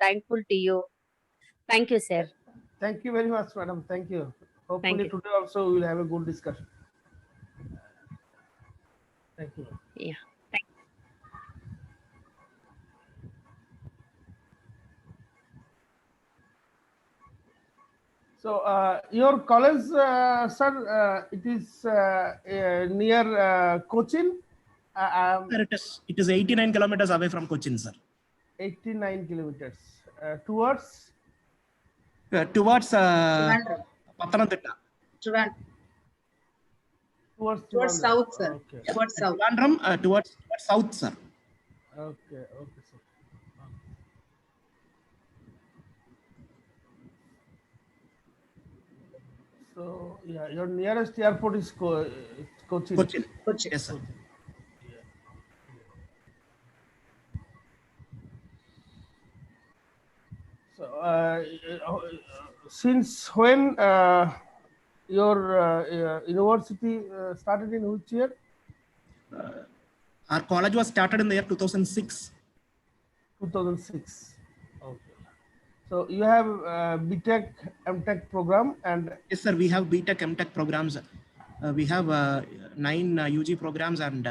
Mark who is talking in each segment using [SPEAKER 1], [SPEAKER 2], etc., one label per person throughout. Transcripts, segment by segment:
[SPEAKER 1] thankful to you. Thank you, sir.
[SPEAKER 2] Thank you very much, madam. Thank you.
[SPEAKER 1] Thank
[SPEAKER 2] Hopefully
[SPEAKER 1] you.
[SPEAKER 2] today also we will have a good discussion. Thank you.
[SPEAKER 1] Yeah. Thank
[SPEAKER 2] So your college, sir, it is near Cochin.
[SPEAKER 3] Sir, it is 89 kilometers away from Cochin, sir.
[SPEAKER 2] 89 kilometers towards
[SPEAKER 3] Towards
[SPEAKER 4] Trivandrum.
[SPEAKER 3] Pathanamthitta.
[SPEAKER 2] towards
[SPEAKER 4] Towards
[SPEAKER 2] Trivandrum.
[SPEAKER 4] south, sir.
[SPEAKER 2] Okay.
[SPEAKER 4] Towards south.
[SPEAKER 3] Trivandrum, towards south, sir.
[SPEAKER 2] Okay. Okay, sir. So yeah, your nearest airport is Cochin.
[SPEAKER 3] Cochin.
[SPEAKER 4] Cochin.
[SPEAKER 3] Yes, sir.
[SPEAKER 2] So since when your university started in which year?
[SPEAKER 3] Our college was started in the year 2006.
[SPEAKER 2] 2006. Okay. So you have BTech, MTech program, and
[SPEAKER 3] Yes, sir. We have BTech, MTech programs. We have 9 UG programs and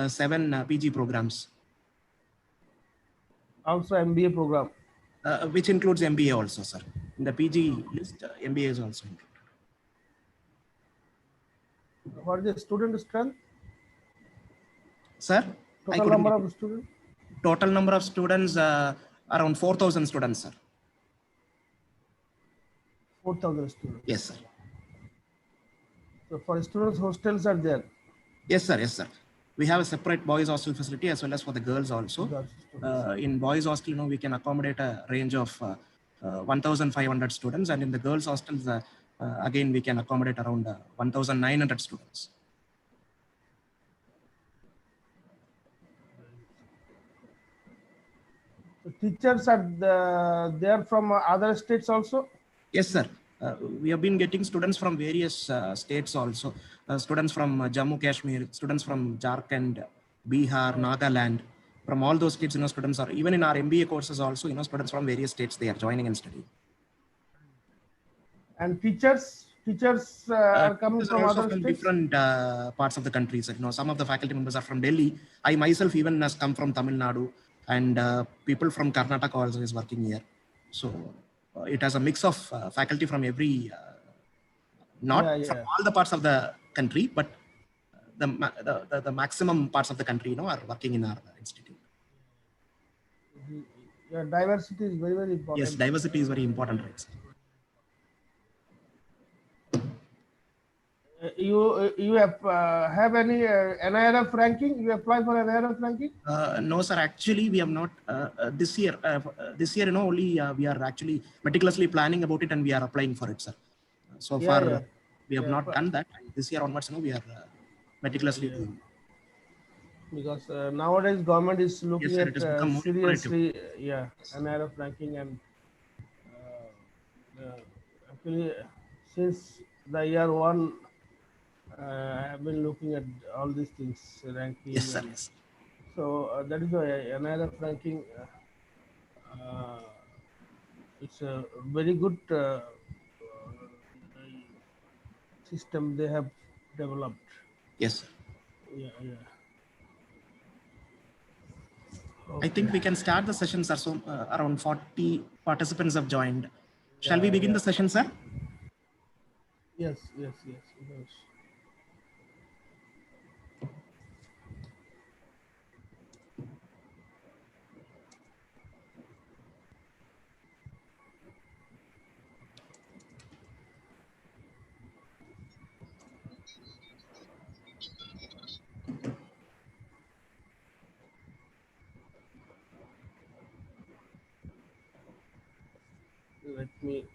[SPEAKER 3] 7 PG programs,
[SPEAKER 2] also MBA program.
[SPEAKER 3] which includes MBA also, sir. In the PG list, MBA is also included.
[SPEAKER 2] What is the student strength?
[SPEAKER 3] Sir,
[SPEAKER 2] Total number of students?
[SPEAKER 3] Total number of students around 4,000 students, sir.
[SPEAKER 2] 4,000 students.
[SPEAKER 3] Yes, sir.
[SPEAKER 2] So for students, hostels are there.
[SPEAKER 3] Yes, sir. Yes, sir. We have a separate boys hostel facility as well as for the girls also. In boys hostel, we can accommodate a range of 1,500 students, and in the girls hostels, again, we can accommodate around 1,900 students.
[SPEAKER 2] So teachers are there from other states also?
[SPEAKER 3] Yes, sir. We have been getting students from various states also. Students from Jammu Kashmir, students from Jharkhand, Bihar, Nagaland. From all those states, students are, even in our MBA courses also, students from various states, they are joining and studying.
[SPEAKER 2] And teachers are coming from
[SPEAKER 3] also
[SPEAKER 2] other
[SPEAKER 3] from
[SPEAKER 2] states?
[SPEAKER 3] different parts of the country. So, some of the faculty members are from Delhi. I myself even has come from Tamil Nadu, and people from Karnataka also is working here. So it has a mix of faculty from every, not from all the parts of the country, but the maximum parts of the country, are working in our institute.
[SPEAKER 2] Yeah, diversity is very, very important.
[SPEAKER 3] Yes, diversity is very important, right, sir.
[SPEAKER 2] You have any NIRF ranking? You apply for NIRF ranking?
[SPEAKER 3] No, sir. Actually, we have not this year. This year, only we are actually meticulously planning about it, and we are applying for it, sir. So far, we have not done that. And this year onwards, we are meticulously doing.
[SPEAKER 2] Because nowadays government is looking
[SPEAKER 3] Yes, sir,
[SPEAKER 2] at seriously, NIRF ranking, and actually since the year one, I have been looking at all these things, ranking.
[SPEAKER 3] Yes, sir. Yes.
[SPEAKER 2] So that is why NIRF ranking. It's a very good system they have developed.
[SPEAKER 3] Yes, sir.
[SPEAKER 2] Yeah.
[SPEAKER 3] Okay. I think we can start the session, sir. So around 40 participants have joined. Shall we begin the session, sir?
[SPEAKER 2] Yes. Let me,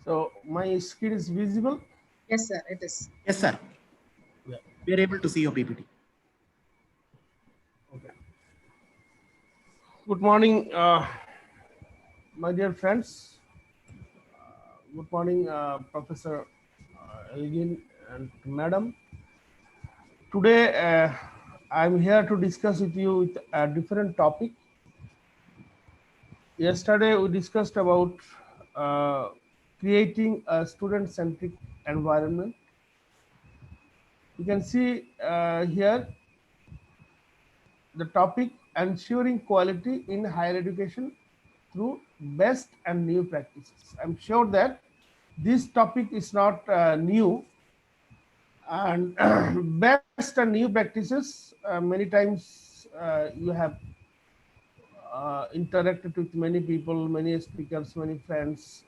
[SPEAKER 2] So my screen is visible.
[SPEAKER 4] Yes, sir, it is.
[SPEAKER 3] Yes, sir.
[SPEAKER 2] Yeah.
[SPEAKER 3] We are able to see your PPT.
[SPEAKER 2] Okay. Good morning, my dear friends. Good morning, Professor Elgin and Madam. Today, I'm here to discuss with you with a different topic. Yesterday, we discussed about uh, creating a student-centric environment. You can see here the topic ensuring quality in higher education through best and new practices. I'm sure that this topic is not new, and best and new practices many times you have interacted with many people, many speakers, many friends.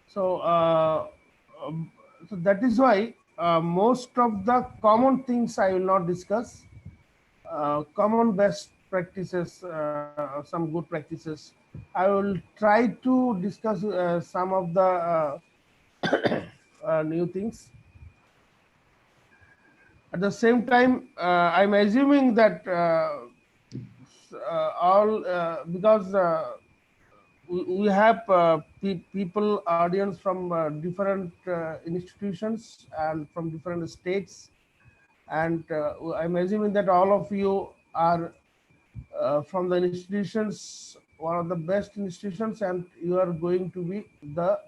[SPEAKER 2] So, um, so that is why most of the common things I will not discuss. Common best practices, some good practices. I will try to discuss some of the new things. At the same time, I'm assuming that all because we have people, audience from different institutions and from different states, and I'm assuming that all of you are from the institutions, one of the best institutions, and you are going to be the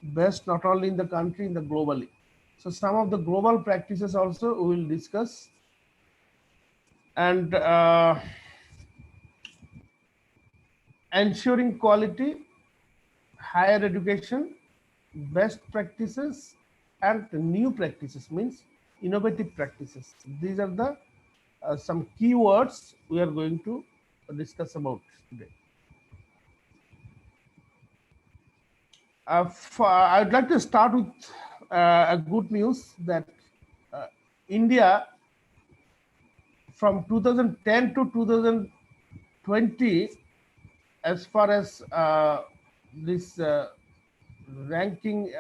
[SPEAKER 2] best not only in the country, in the globally. So some of the global practices also we will discuss, and ensuring quality, higher education, best practices, and new practices means innovative practices. These are the some keywords we are going to discuss about today. I'd like to start with a good news that uh, India from 2010 to 2020, as far as this ranking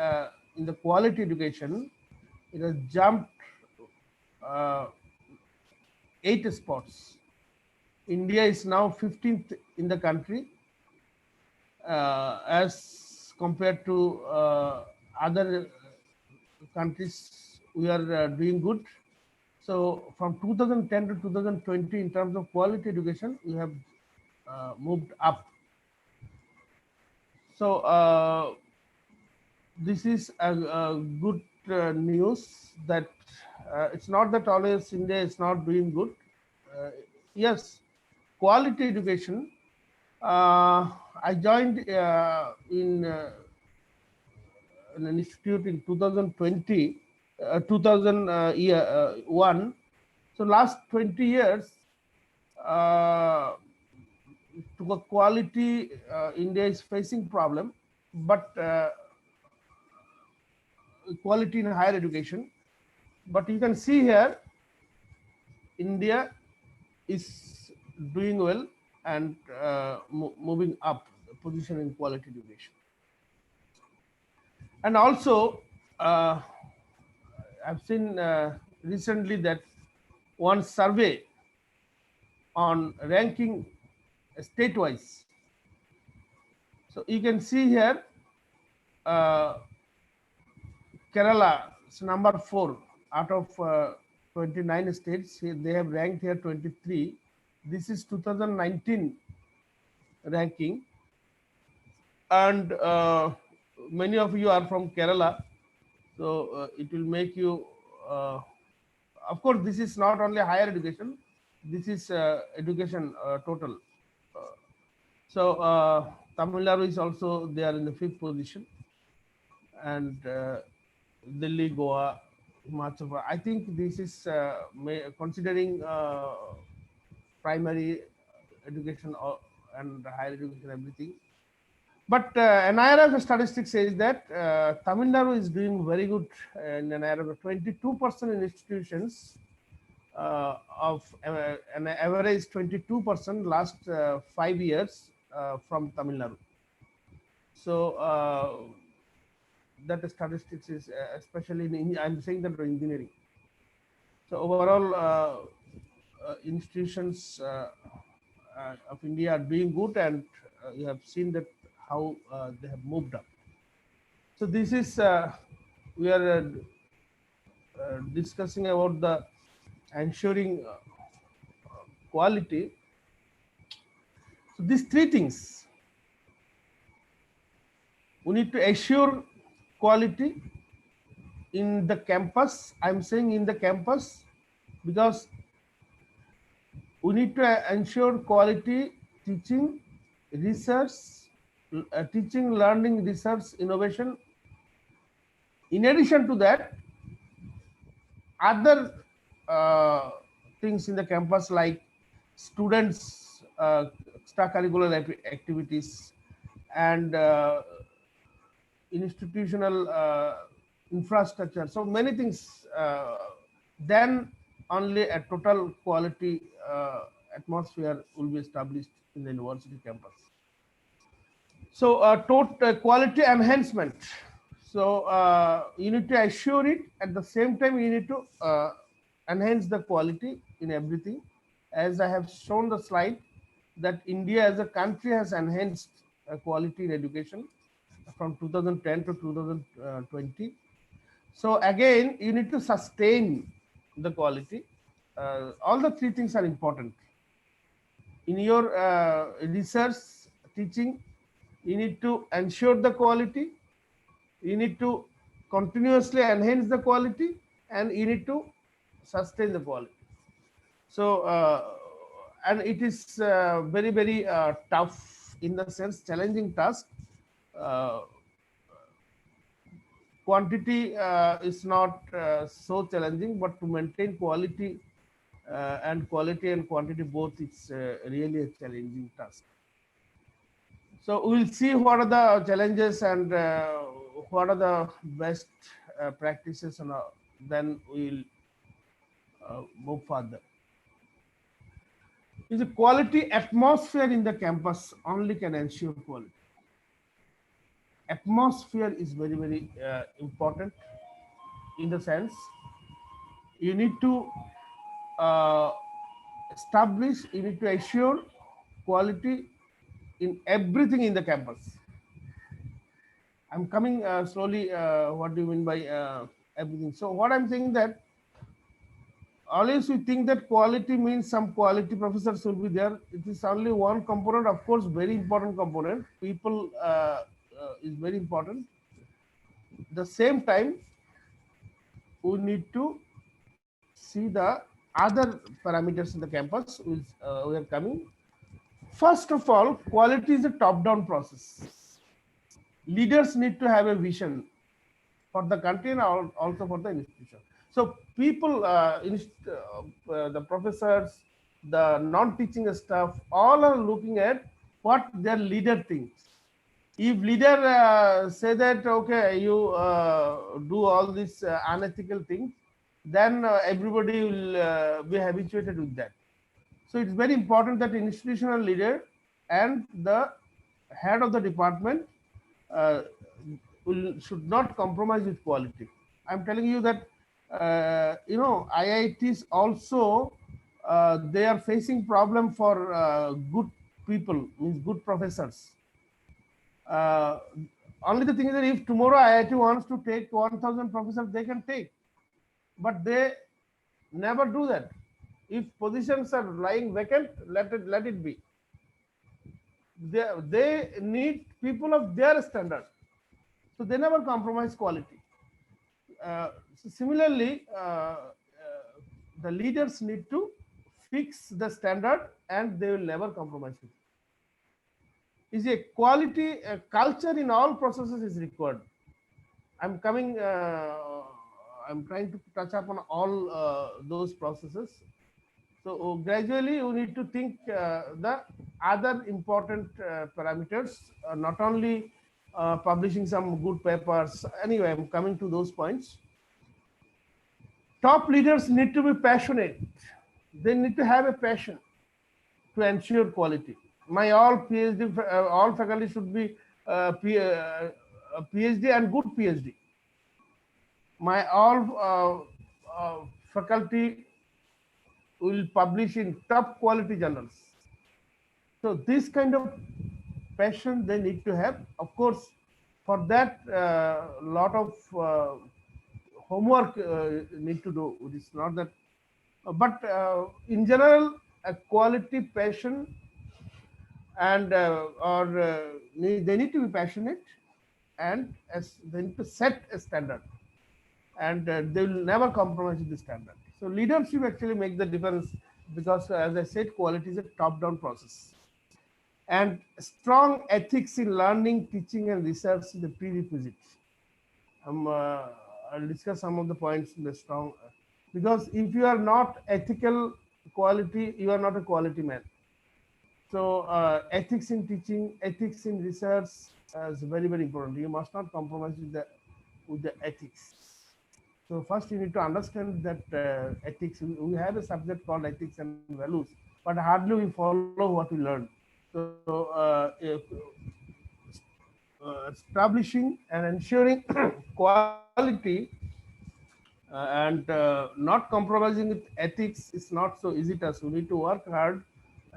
[SPEAKER 2] in the quality education, it has jumped uh, 8 spots. India is now 15th in the country as compared to other countries. We are doing good. So from 2010 to 2020, in terms of quality education, we have moved up. So this is a good news that it's not that always India is not doing good. Yes, quality education. I joined in an institute in 2020, 2001. So last 20 years, uh, to the quality, India is facing problem, but quality in higher education. But you can see here, India is doing well and moving up the position in quality education. And also, I've seen recently that one survey on ranking state-wise. So you can see here, uh, Kerala is number 4 out of 29 states. They have ranked here 23. This is 2019 ranking, and many of you are from Kerala, so it will make you. Of course, this is not only higher education. This is education total. Uh, so Tamil Nadu is also there in the 5th position, and Delhi, Goa, Himachal Pradesh. I think this is considering primary education and higher education, everything. But NIRF statistics says that Tamil Nadu is doing very good in NIRF. 22% in institutions of an average 22% last 5 years from Tamil Nadu. So that statistics is especially I'm saying that for engineering. So overall, institutions of India are doing good, and you have seen that how they have moved up. So this is we are discussing about the ensuring quality. So these three things we need to assure quality in the campus. I'm saying in the campus because we need to ensure quality teaching, research, teaching, learning, research, innovation. In addition to that, other things in the campus like students extracurricular activities and institutional infrastructure, so many things, then only a total quality atmosphere will be established in the university campus. So total quality enhancement. So you need to assure it. At the same time, you need to enhance the quality in everything. As I have shown the slide, that India as a country has enhanced quality in education from 2010 to 2020. So again, you need to sustain the quality. All the three things are important. In your research, teaching, you need to ensure the quality, you need to continuously enhance the quality, and you need to sustain the quality. So and it is very tough, in the sense challenging task. uh, Quantity is not so challenging, but to maintain quality and quantity both, it's really a challenging task. So we'll see what are the challenges and what are the best practices, and then we'll move further. Is a quality atmosphere in the campus only can ensure quality. Atmosphere is very important, in the sense you need to uh, establish, you need to assure quality in everything in the campus. I'm coming slowly. What do you mean by everything? So what I'm saying that always we think that quality means some quality professors will be there. It is only one component, of course, very important component. People is very important. The same time, we need to see the other parameters in the campus which we are coming. First of all, quality is a top-down process. Leaders need to have a vision for the country and also for the institution. So people, the professors, the non-teaching staff, all are looking at what their leader thinks. If leader say that, okay, you do all these unethical things, then everybody will be habituated with that. So it's very important that institutional leader and the head of the department should not compromise with quality. I'm telling you that IITs also they are facing problem for good people, means good professors. Uh, Only the thing is that if tomorrow IIT wants to take 1,000 professors, they can take, but they never do that. If positions are lying vacant, let it be. They need people of their standard, so they never compromise quality. So similarly, the leaders need to fix the standard, and they will never compromise it. Is a quality culture in all processes is required. I'm coming. I'm trying to touch upon all those processes. So gradually, you need to think the other important parameters, not only publishing some good papers. Anyway, I'm coming to those points. Top leaders need to be passionate. They need to have a passion to ensure quality. My all PhD, all faculty should be a PhD and good PhD. My all faculty will publish in top quality journals. So this kind of passion they need to have. Of course, for that lot of homework need to do. It's not that, but in general, a quality passion and they need to be passionate, and as they need to set a standard, and they will never compromise with the standard. So leadership actually make the difference, because as I said, quality is a top-down process, and strong ethics in learning, teaching, and research is the prerequisite. I'll discuss some of the points in the strong, because if you are not ethical quality, you are not a quality man. So ethics in teaching, ethics in research is very, very important. You must not compromise with the ethics. So first you need to understand that ethics, we have a subject called ethics and values, but hardly we follow what we learn. So establishing and ensuring quality and not compromising with ethics is not so easy task. We need to work hard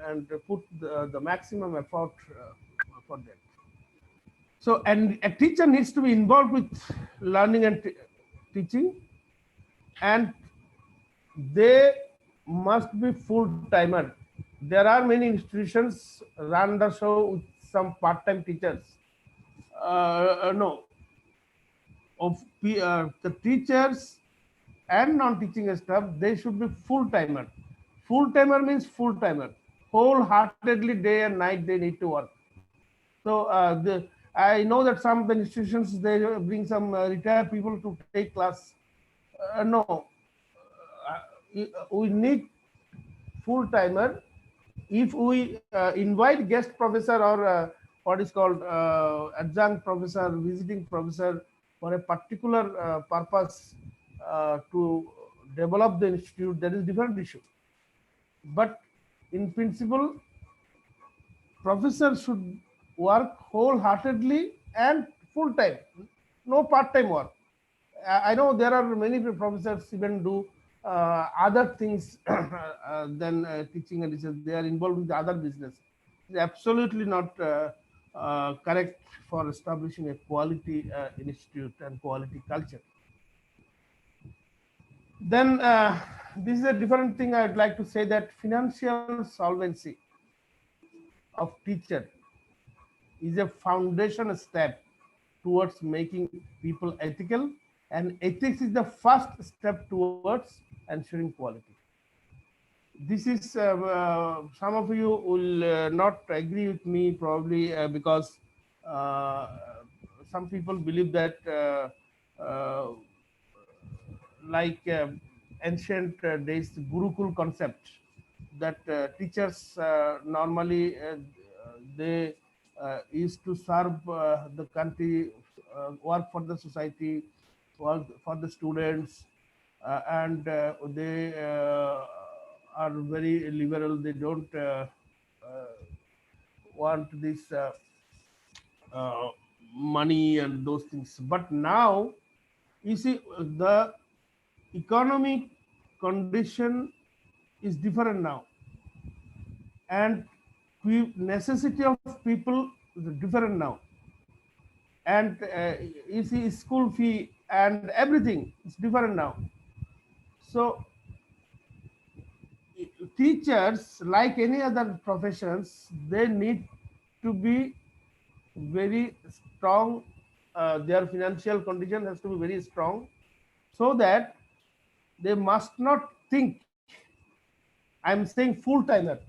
[SPEAKER 2] and put the maximum effort for that. So, and a teacher needs to be involved with learning and teaching, and they must be full-timer. There are many institutions run the show with some part-time teachers. No, the teachers and non-teaching staff, they should be full-timer. Full-timer means full-timer. Wholeheartedly, day and night, they need to work. So I know that some of the institutions, they bring some retired people to take class. No, we need full-timer. If we invite guest professor or what is called adjunct professor, visiting professor for a particular purpose to develop the institute, that is different issue. But in principle, professor should work wholeheartedly and full-time, no part-time work. I know there are many professors even do other things than teaching and research. They are involved with other business. It's absolutely not correct for establishing a quality institute and quality culture. Then this is a different thing. I'd like to say that financial solvency of teacher is a foundation step towards making people ethical, and ethics is the first step towards ensuring quality. This is some of you will not agree with me probably because some people believe that like ancient days Gurukul concept, that teachers normally they used to serve the country, work for the society, work for the students, and they are very liberal. They don't want this money and those things. But now, you see, the economic condition is different now, and necessity of people is different now, and you see, school fee and everything is different now. So teachers, like any other professions, they need to be very strong. Their financial condition has to be very strong, so that they must not think, I'm saying full-timer,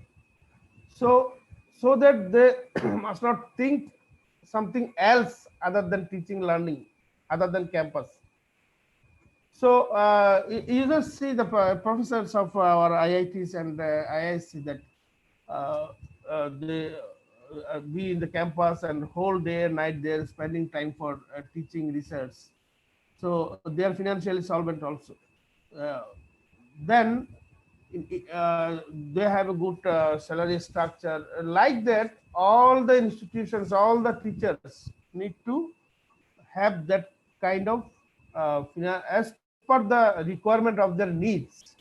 [SPEAKER 2] so that they must not think something else other than teaching, learning, other than campus. So you just see the professors of our IITs and IISc that they be in the campus and whole day and night they're spending time for teaching, research. So they are financially solvent also. Then they have a good salary structure. Like that, all the institutions, all the teachers need to have that kind of as per the requirement of their needs.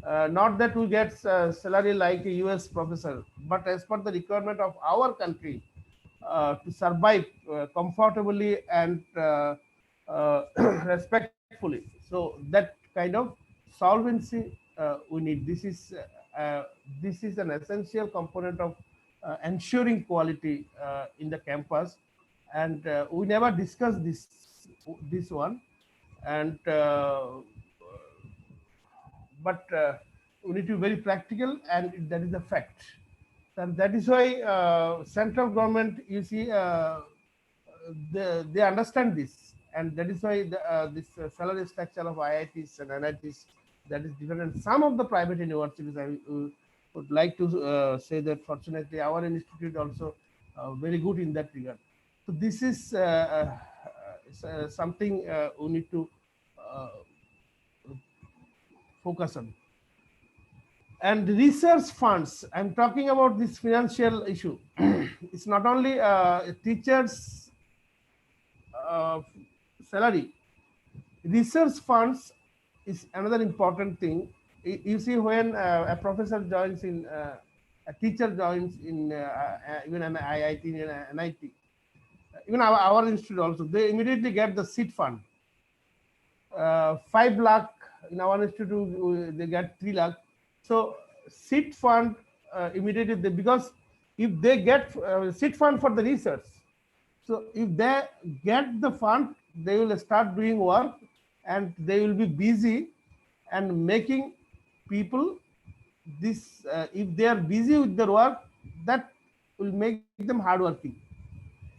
[SPEAKER 2] Not that we get salary like a US professor, but as per the requirement of our country to survive comfortably and respectfully. So that kind of solvency we need. This is an essential component of ensuring quality in the campus, and we never discuss this one. And but we need to be very practical, and that is a fact. And that is why central government, you see, they understand this, and that is why this salary structure of IITs and NITs, that is different. And some of the private universities, I would like to say that fortunately our institute also very good in that regard. So this is something we need to focus on. And research funds, I'm talking about this financial issue. It's not only a teacher's salary. Research funds is another important thing. You see, when a professor joins in, a teacher joins in even an IIT, an NIT, even our institute also, they immediately get the seed fund. 5 lakh in our institute, they get 3 lakh. So seed fund immediately, because if they get seed fund for the research, so if they get the fund, they will start doing work, and they will be busy and making people this. If they are busy with their work, that will make them hardworking.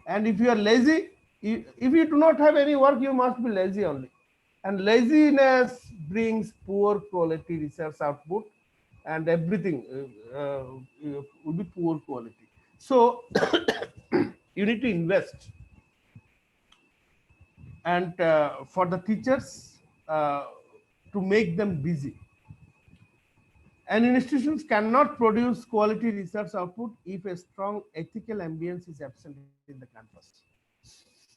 [SPEAKER 2] And if you are lazy, if you do not have any work, you must be lazy only. And laziness brings poor quality research output, and everything will be poor quality. So you need to invest. And for the teachers, to make them busy. And institutions cannot produce quality research output if a strong ethical ambience is absent in the campus.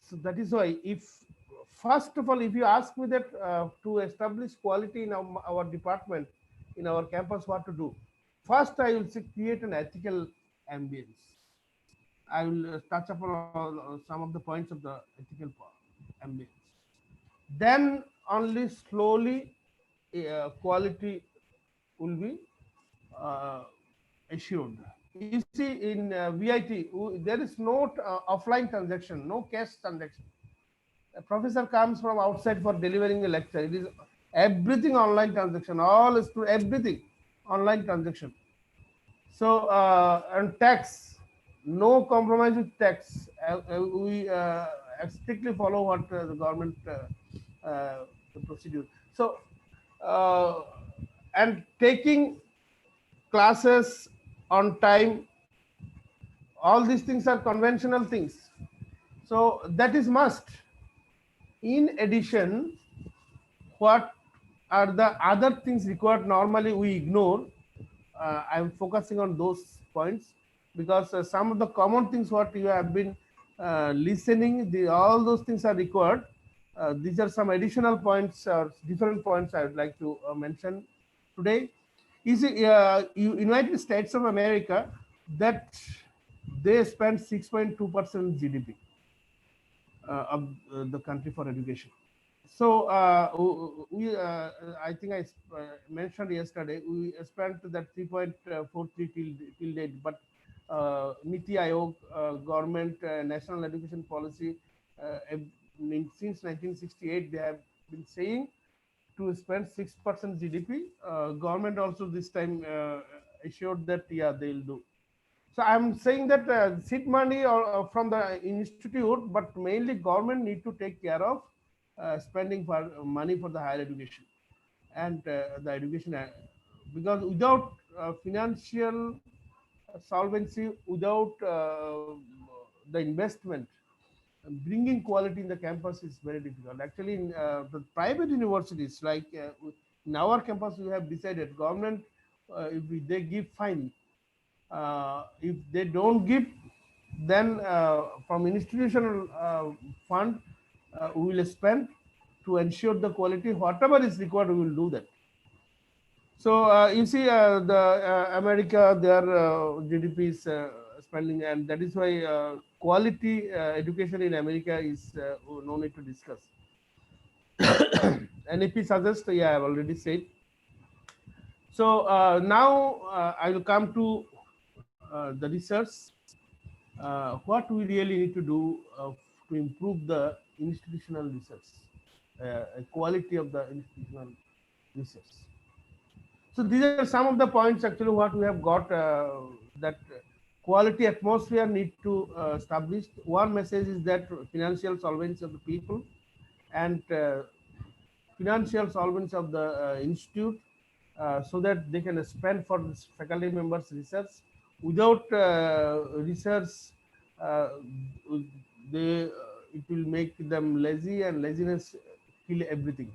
[SPEAKER 2] So that is why, if first of all, if you ask me that to establish quality in our department, in our campus, what to do? First, I will say create an ethical ambience. I will touch upon some of the points of the ethical ambience. Then only slowly quality will be assured. You see, in VIT, there is no offline transaction, no cash transaction. A professor comes from outside for delivering a lecture. It is everything online transaction, all is to everything online transaction. So, and tax, no compromise with tax. We strictly follow what the government the procedure. So, and taking classes on time, all these things are conventional things. So that is must. In addition, what are the other things required? Normally we ignore. I'm focusing on those points because some of the common things what you have been listening, all those things are required. These are some additional points or different points I would like to mention today. You see, United States of America, that they spend 6.2% GDP of the country for education. So I think I mentioned yesterday, we spent that 3.43 till date, but Niti Aayog, government national education policy, since 1968, they have been saying to spend 6% GDP. Government also this time assured that, yeah, they'll do. So I'm saying that seed money or from the institute, but mainly government need to take care of spending for money for the higher education and the education, because without financial solvency, without the investment, bringing quality in the campus is very difficult. Actually, in the private universities, like in our campus, we have decided government, if they give fine, if they don't give, then from institutional fund, we will spend to ensure the quality. Whatever is required, we will do that. So you see, the America, their GDP is spending, and that is why quality education in America is no need to discuss. NAP suggests, yeah, I have already said. So now I will come to the research. What we really need to do to improve the institutional research, quality of the institutional research. So these are some of the points actually what we have got, that quality atmosphere need to establish. One message is that financial solvency of the people and financial solvency of the institute, so that they can spend for this faculty members research. Without research, uh, they it will make them lazy, and laziness kill everything.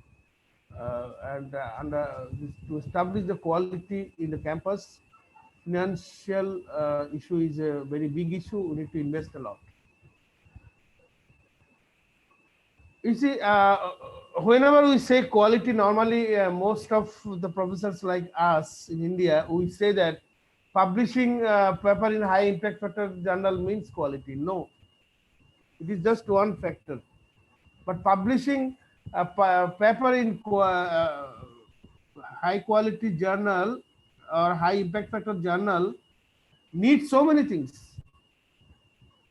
[SPEAKER 2] To establish the quality in the campus, financial issue is a very big issue. We need to invest a lot. You see, whenever we say quality, normally most of the professors like us in India, we say that publishing paper in high impact factor journal means quality. No, it is just one factor. But publishing a paper in high quality journal or high impact factor journal needs so many things.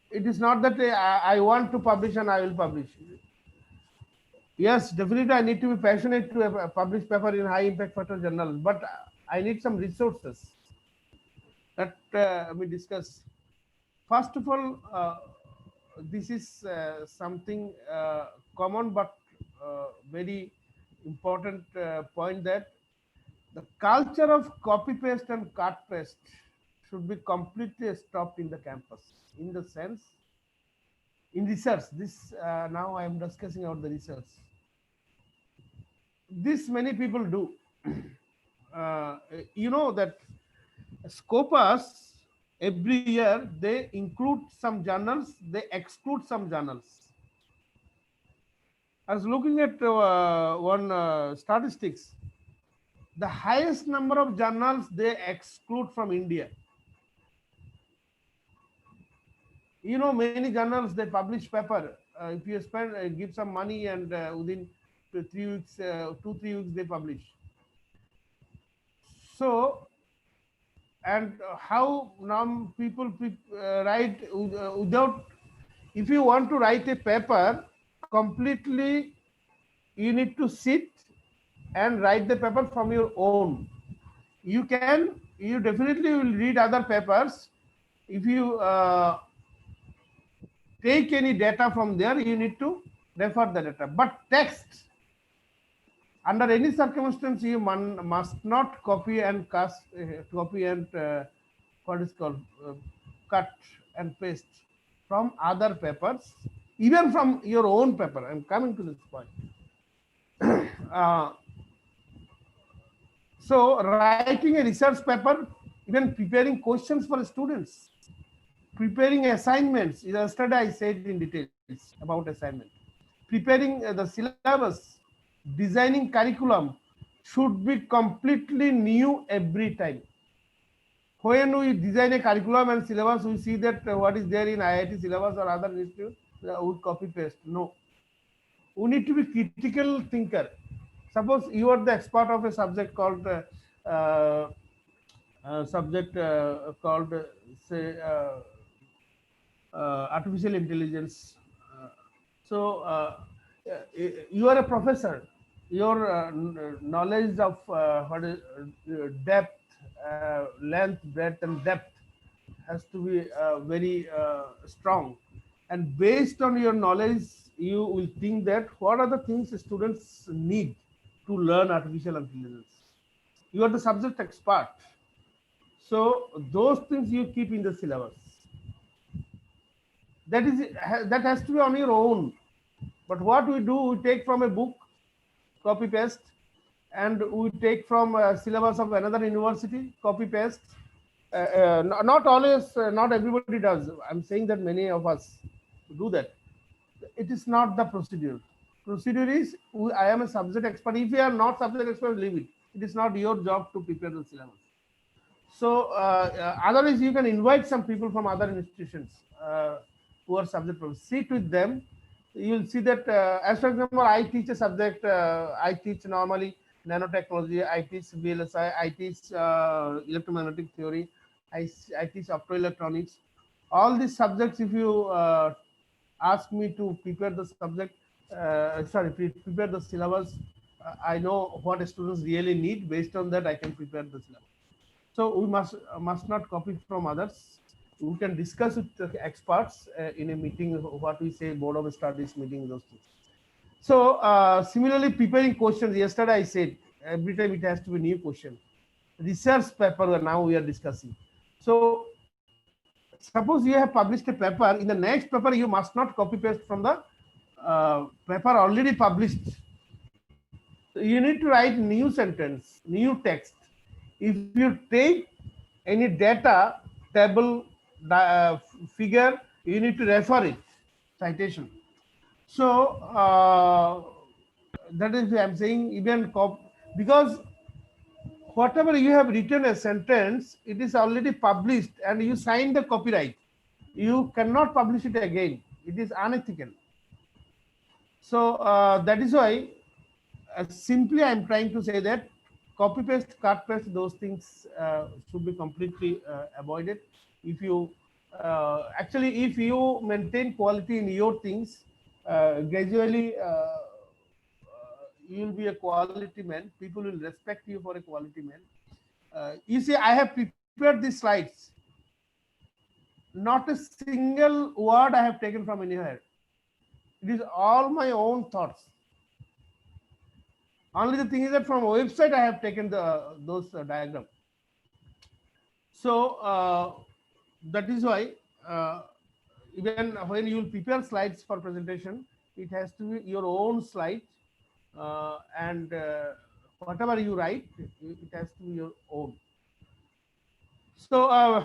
[SPEAKER 2] It is not that I want to publish and I will publish. Yes, definitely I need to be passionate to publish paper in high impact factor journal, but I need some resources that we discuss. First of all, this is something common but very important point, that the culture of copy paste and cut paste should be completely stopped in the campus. In the sense, in research, this now I am discussing about the research. This many people do. You know that Scopus every year they include some journals, they exclude some journals. I was looking at one statistics. The highest number of journals they exclude from India. You know, many journals they publish paper. If you spend, give some money, and within 3 weeks, 2-3 weeks they publish. So, and how now people write without. If you want to write a paper completely, you need to sit and write the paper from your own. You definitely will read other papers. If you take any data from there, you need to refer the data. But text, under any circumstance, you must not copy and cast, copy and what is called cut and paste from other papers, even from your own paper. I'm coming to this point. So writing a research paper, even preparing questions for students, preparing assignments. Yesterday I said in details about assignment. Preparing the syllabus, designing curriculum should be completely new every time. When we design a curriculum and syllabus, we see that what is there in IIT syllabus or other institute, we copy paste. No. We need to be critical thinker. Suppose you are the expert of a subject called say artificial intelligence. You are a professor. Your knowledge of what is depth, length, breadth, and depth has to be very strong. And based on your knowledge, you will think that what are the things students need to learn artificial intelligence. You are the subject expert. So those things you keep in the syllabus. That has to be on your own. But what we do, we take from a book, copy paste, and we take from a syllabus of another university, copy paste. Not always, not everybody does. I'm saying that many of us do that. it is not the procedure. Procedure is I am a subject expert. If you are not subject expert, leave it. It is not your job to prepare the syllabus. So otherwise, you can invite some people from other institutions who are subject professors. Sit with them. You will see that, as for example, I teach a subject. I teach normally nanotechnology. I teach VLSI. I teach electromagnetic theory. I teach optoelectronics. All these subjects, if you ask me to prepare the subject, prepare the syllabus, I know what students really need. Based on that, I can prepare the syllabus. So we must not copy from others. We can discuss with the experts in a meeting, what we say board of studies meeting, those things. So similarly, preparing questions. Yesterday I said every time it has to be new question. Research paper now we are discussing. So suppose you have published a paper, in the next paper you must not copy paste from the paper already published. So you need to write new sentence, new text. If you take any data, table, figure, you need to refer it, citation. So that is why I'm saying even because whatever you have written a sentence, it is already published and you sign the copyright. You cannot publish it again. It is unethical. So that is why simply I'm trying to say that copy paste, cut paste, those things should be completely avoided. If you actually, if you maintain quality in your things, gradually you will be a quality man. People will respect you for a quality man. You see, I have prepared these slides. Not a single word I have taken from anywhere. It is all my own thoughts. Only the thing is that from website I have taken those diagrams. So that is why even when you will prepare slides for presentation, it has to be your own slide, and whatever you write, it has to be your own. So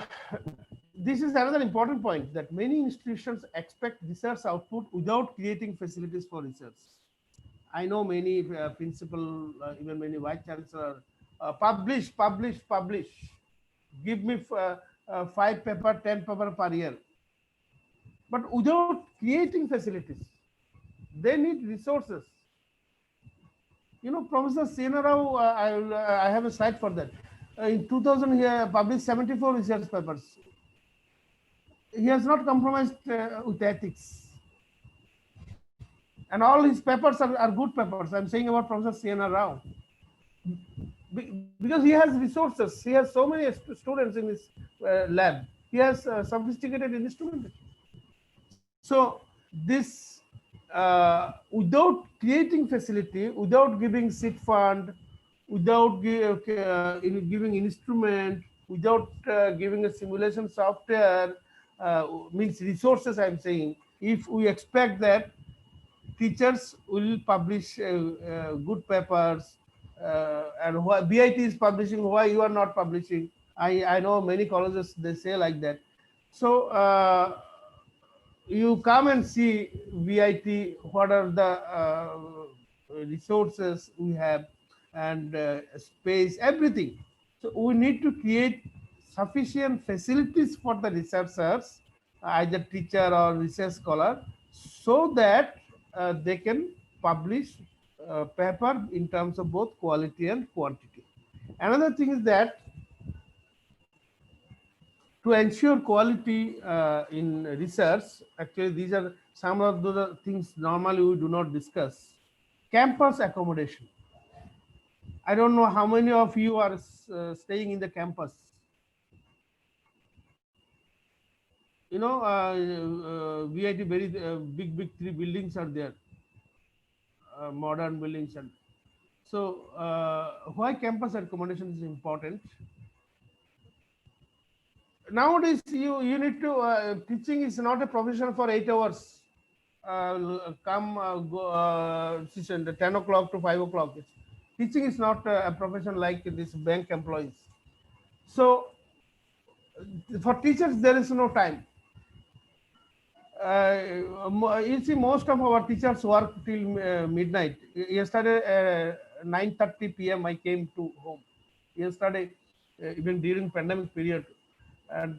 [SPEAKER 2] this is another important point, that many institutions expect research output without creating facilities for research. I know many principal, even many vice chancellor, publish. Give me 5 paper, 10 paper per year. But without creating facilities, they need resources. You know, Professor Sena Rao, I have a slide for that. In 2000, he published 74 research papers. He has not compromised with ethics. And all his papers are good papers. I'm saying about Professor Sena Rao. Because he has resources. He has so many students in his lab. He has sophisticated instrumentation. So this, without creating facility, without giving seed fund, without giving instrument, without giving a simulation software, means resources, I'm saying, if we expect that teachers will publish good papers, and why BIT is publishing, why you are not publishing? I know many colleges, they say like that. So you come and see VIT, what are the resources we have, and space, everything. So we need to create sufficient facilities for the researchers, either teacher or research scholar, so that they can publish paper in terms of both quality and quantity. Another thing is that to ensure quality in research, actually these are some of the things normally we do not discuss. Campus accommodation. I don't know how many of you are staying in the campus. You know, VIT, very big 3 buildings are there, modern buildings. And so why campus accommodation is important? Nowadays, you need to, teaching is not a profession for 8 hours. Go, 10 o'clock to 5 o'clock. Teaching is not a profession like this bank employees. So for teachers, there is no time. You see, most of our teachers work till midnight. Yesterday, 9:30 p.m. I came to home. Yesterday, even during pandemic period, and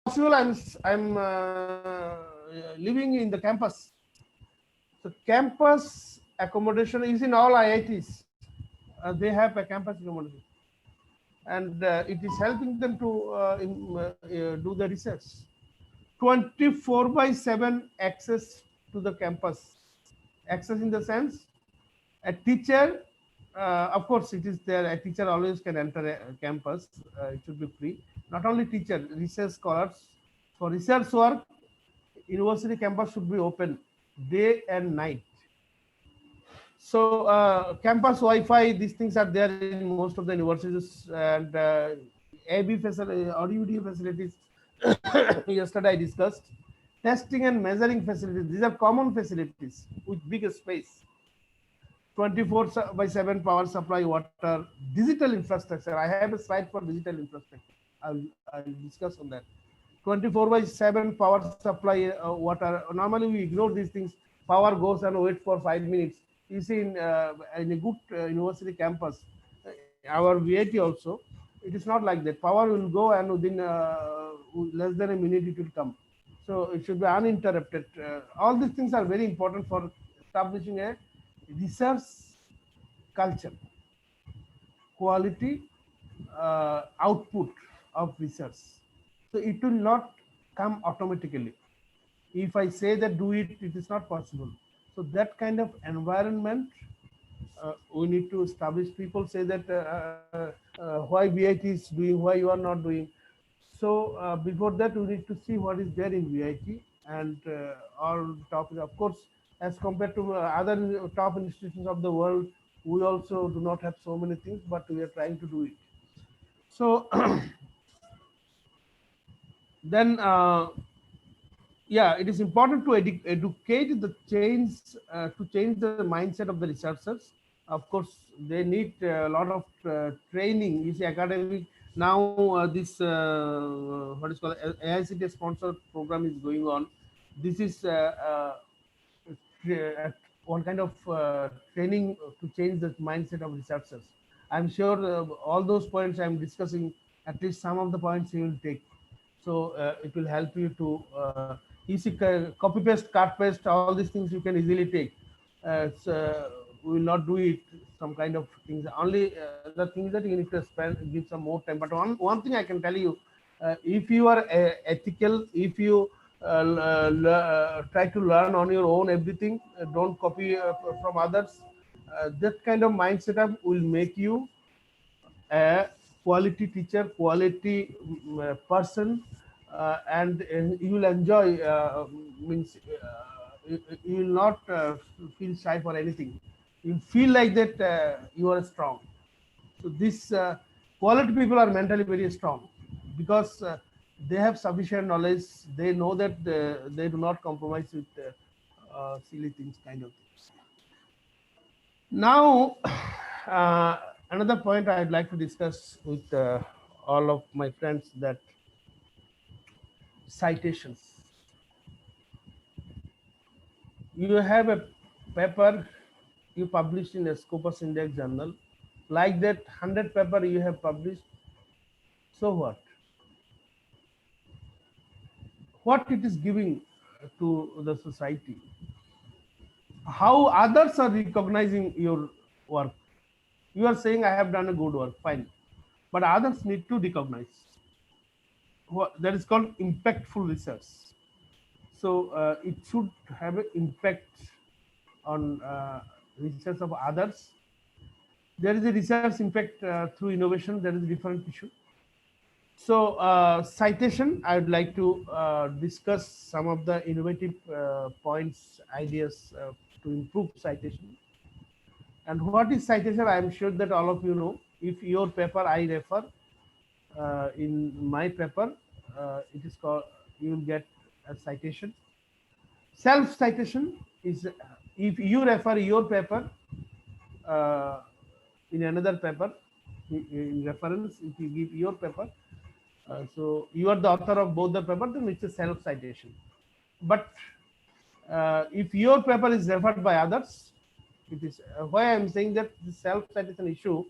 [SPEAKER 2] possible, I'm living in the campus. So campus accommodation is in all IITs. They have a campus accommodation, and it is helping them to do the research. 24/7 access to the campus. Access in the sense, a teacher, of course, it is there. A teacher always can enter a campus. It should be free. Not only teacher, research scholars. For research work, university campus should be open day and night. So campus Wi-Fi, these things are there in most of the universities, and AB facility, audio facilities. Yesterday I discussed testing and measuring facilities. These are common facilities with big space. 24/7 power supply, water, digital infrastructure. I have a slide for digital infrastructure. I'll discuss on that. 24/7 power supply, water. Normally we ignore these things. Power goes and wait for 5 minutes. You see, in a good university campus, our VIT also, it is not like that. Power will go and within less than a minute it will come. So it should be uninterrupted. All these things are very important for establishing a research culture, quality output of research. So it will not come automatically. If I say that do it, it is not possible. So that kind of environment we need to establish. People say that why VIT is doing, why you are not doing. So before that, we need to see what is there in VIT and all top. Of course, as compared to other top institutions of the world, we also do not have so many things, but we are trying to do it. So then, yeah, it is important to educate the change to change the mindset of the researchers. Of course, they need a lot of training. You see, academic now this what is called AICTE sponsored program is going on. This is one kind of training to change the mindset of researchers. I'm sure all those points I'm discussing, at least some of the points you will take. So it will help you to easy copy paste, cut paste, all these things you can easily take. We will not do it some kind of things. Only the things that you need to spend, give some more time. But one thing I can tell you, if you are ethical, if you try to learn on your own everything, don't copy from others. That kind of mindset will make you a quality teacher, quality person, and you will enjoy. Means you will not feel shy for anything. You feel like that you are strong. So these quality people are mentally very strong because they have sufficient knowledge. They know that they do not compromise with silly things, kind of things. Now, another point I'd like to discuss with all of my friends, that citations. You have a paper you published in a Scopus Index journal, like that 100 paper you have published. So what? What it is giving to the society? How others are recognizing your work? You are saying I have done a good work, fine, but others need to recognize. That is called impactful research. So it should have an impact on research of others. There is a research impact through innovation. That is a different issue. So citation, I would like to discuss some of the innovative points, ideas to improve citation. And what is citation? I am sure that all of you know. If your paper I refer, in my paper, it is called, you will get a citation. Self citation is if you refer your paper, in another paper, in reference, if you give your paper, so you are the author of both the paper, then it's a self citation. But if your paper is referred by others, it is why I am saying that the self citation issue,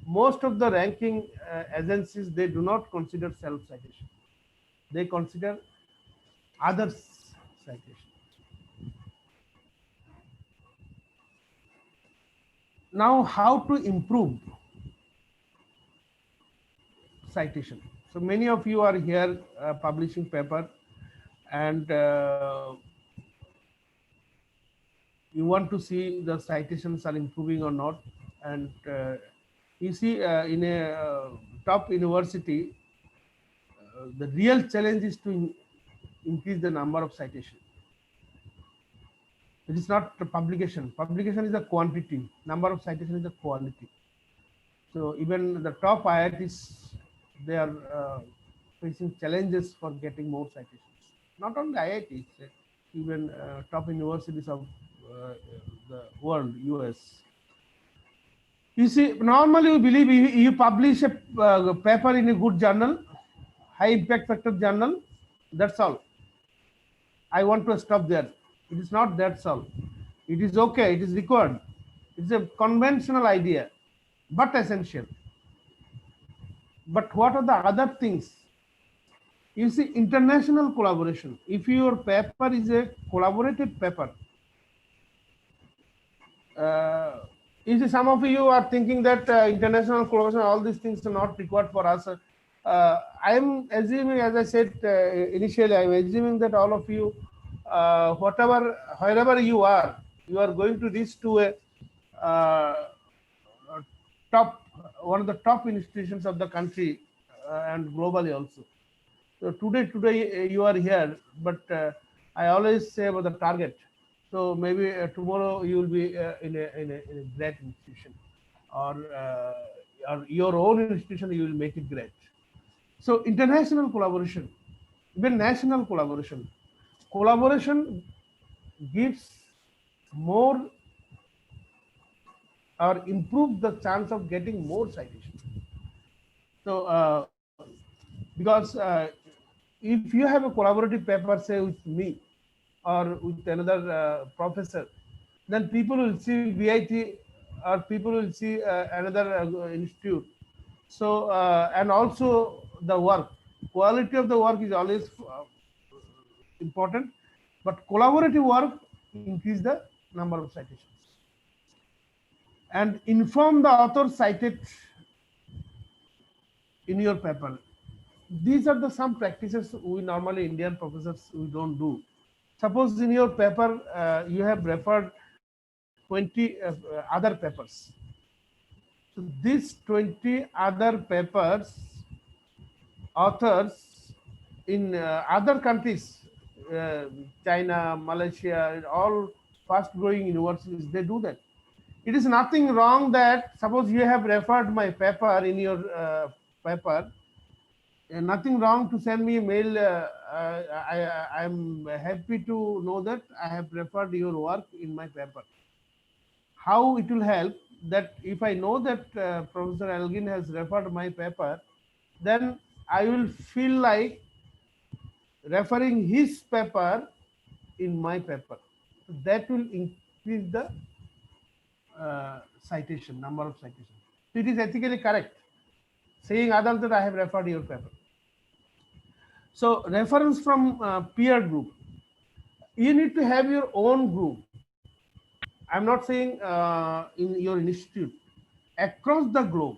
[SPEAKER 2] most of the ranking agencies, they do not consider self citation, they consider others citation. Now, how to improve citation? So many of you are here publishing paper, and you want to see the citations are improving or not. And you see, in a top university, the real challenge is to increase the number of citations. It is not the publication. Publication is a quantity. Number of citations is a quality. So even the top IITs, they are facing challenges for getting more citations. Not only IITs, even top universities of the world, US. You see, normally we believe you publish a paper in a good journal, high impact factor journal, that's all. I want to stop there. It is not that's all. It is okay, it is required. It's a conventional idea, but essential. But what are the other things? You see, international collaboration. If your paper is a collaborative paper, you see, some of you are thinking that international collaboration, all these things are not required for us. I am assuming, as I said initially, I am assuming that all of you, wherever you are going to reach to a one of the top institutions of the country and globally also. So today you are here, but I always say about the target. So maybe tomorrow you will be in a great institution, or your own institution, you will make it great. So international collaboration, even national collaboration gives more or improve the chance of getting more citations. So because if you have a collaborative paper, say with me or with another professor, then people will see VIT, or people will see another institute. So and also the work, quality of the work is always important, but collaborative work increase the number of citations. And inform the author cited in your paper. These are the some practices we normally Indian professors we don't do. Suppose in your paper you have referred 20 other papers. So these 20 other papers, authors in other countries, China, Malaysia, all fast growing universities, they do that. It is nothing wrong that suppose you have referred my paper in your paper, nothing wrong to send me a mail. I am happy to know that I have referred your work in my paper. How it will help that if I know that Professor Elgin has referred my paper, then I will feel like referring his paper in my paper. So that will increase the citation, number of citations. So it is ethically correct saying others that I have referred your paper. So reference from peer group. You need to have your own group. I'm not saying in your institute, across the globe.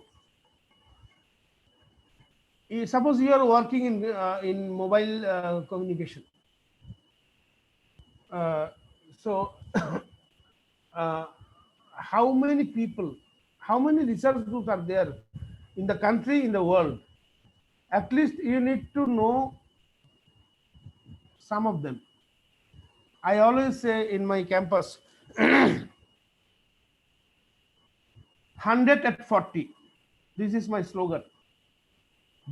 [SPEAKER 2] Suppose you are working in mobile communication. So how many people, how many research groups are there in the country, in the world? At least you need to know some of them. I always say in my campus, 100 at 40. This is my slogan.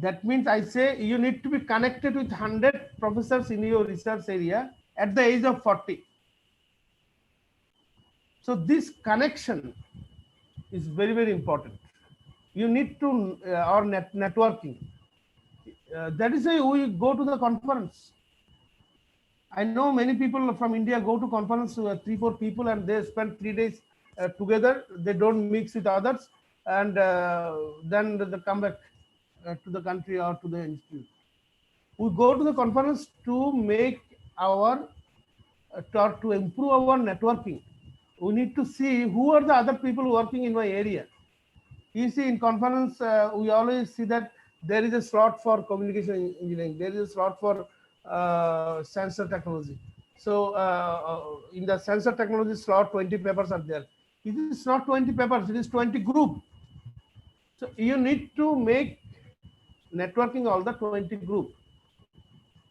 [SPEAKER 2] That means I say you need to be connected with 100 professors in your research area at the age of 40. So this connection is very, very important. You need to, or networking. That is why we go to the conference. I know many people from India go to conference, 3, 4 people, and they spend 3 days together. They don't mix with others, and then they come back to the country or to the institute. We go to the conference to make our, to improve our networking. We need to see who are the other people working in my area. You see, in conference, we always see that there is a slot for communication engineering, there is a slot for sensor technology. So in the sensor technology slot, 20 papers are there. It is not 20 papers, it is 20 group. So you need to make networking all the 20 group.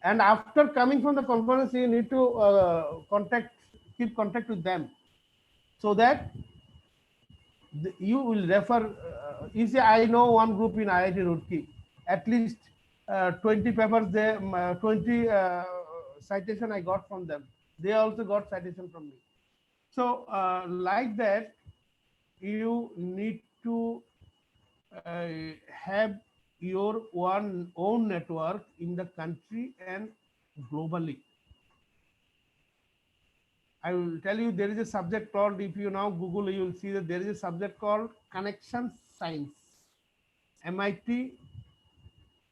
[SPEAKER 2] And after coming from the conference, you need to keep contact with them, so that you will refer. You see, I know one group in IIT Roorkee, at least 20 papers, 20 citation I got from them. They also got citation from me. So like that, you need to have your own network in the country and globally. I will tell you, there is a subject called, if you now Google, you will see that there is a subject called connection science. MIT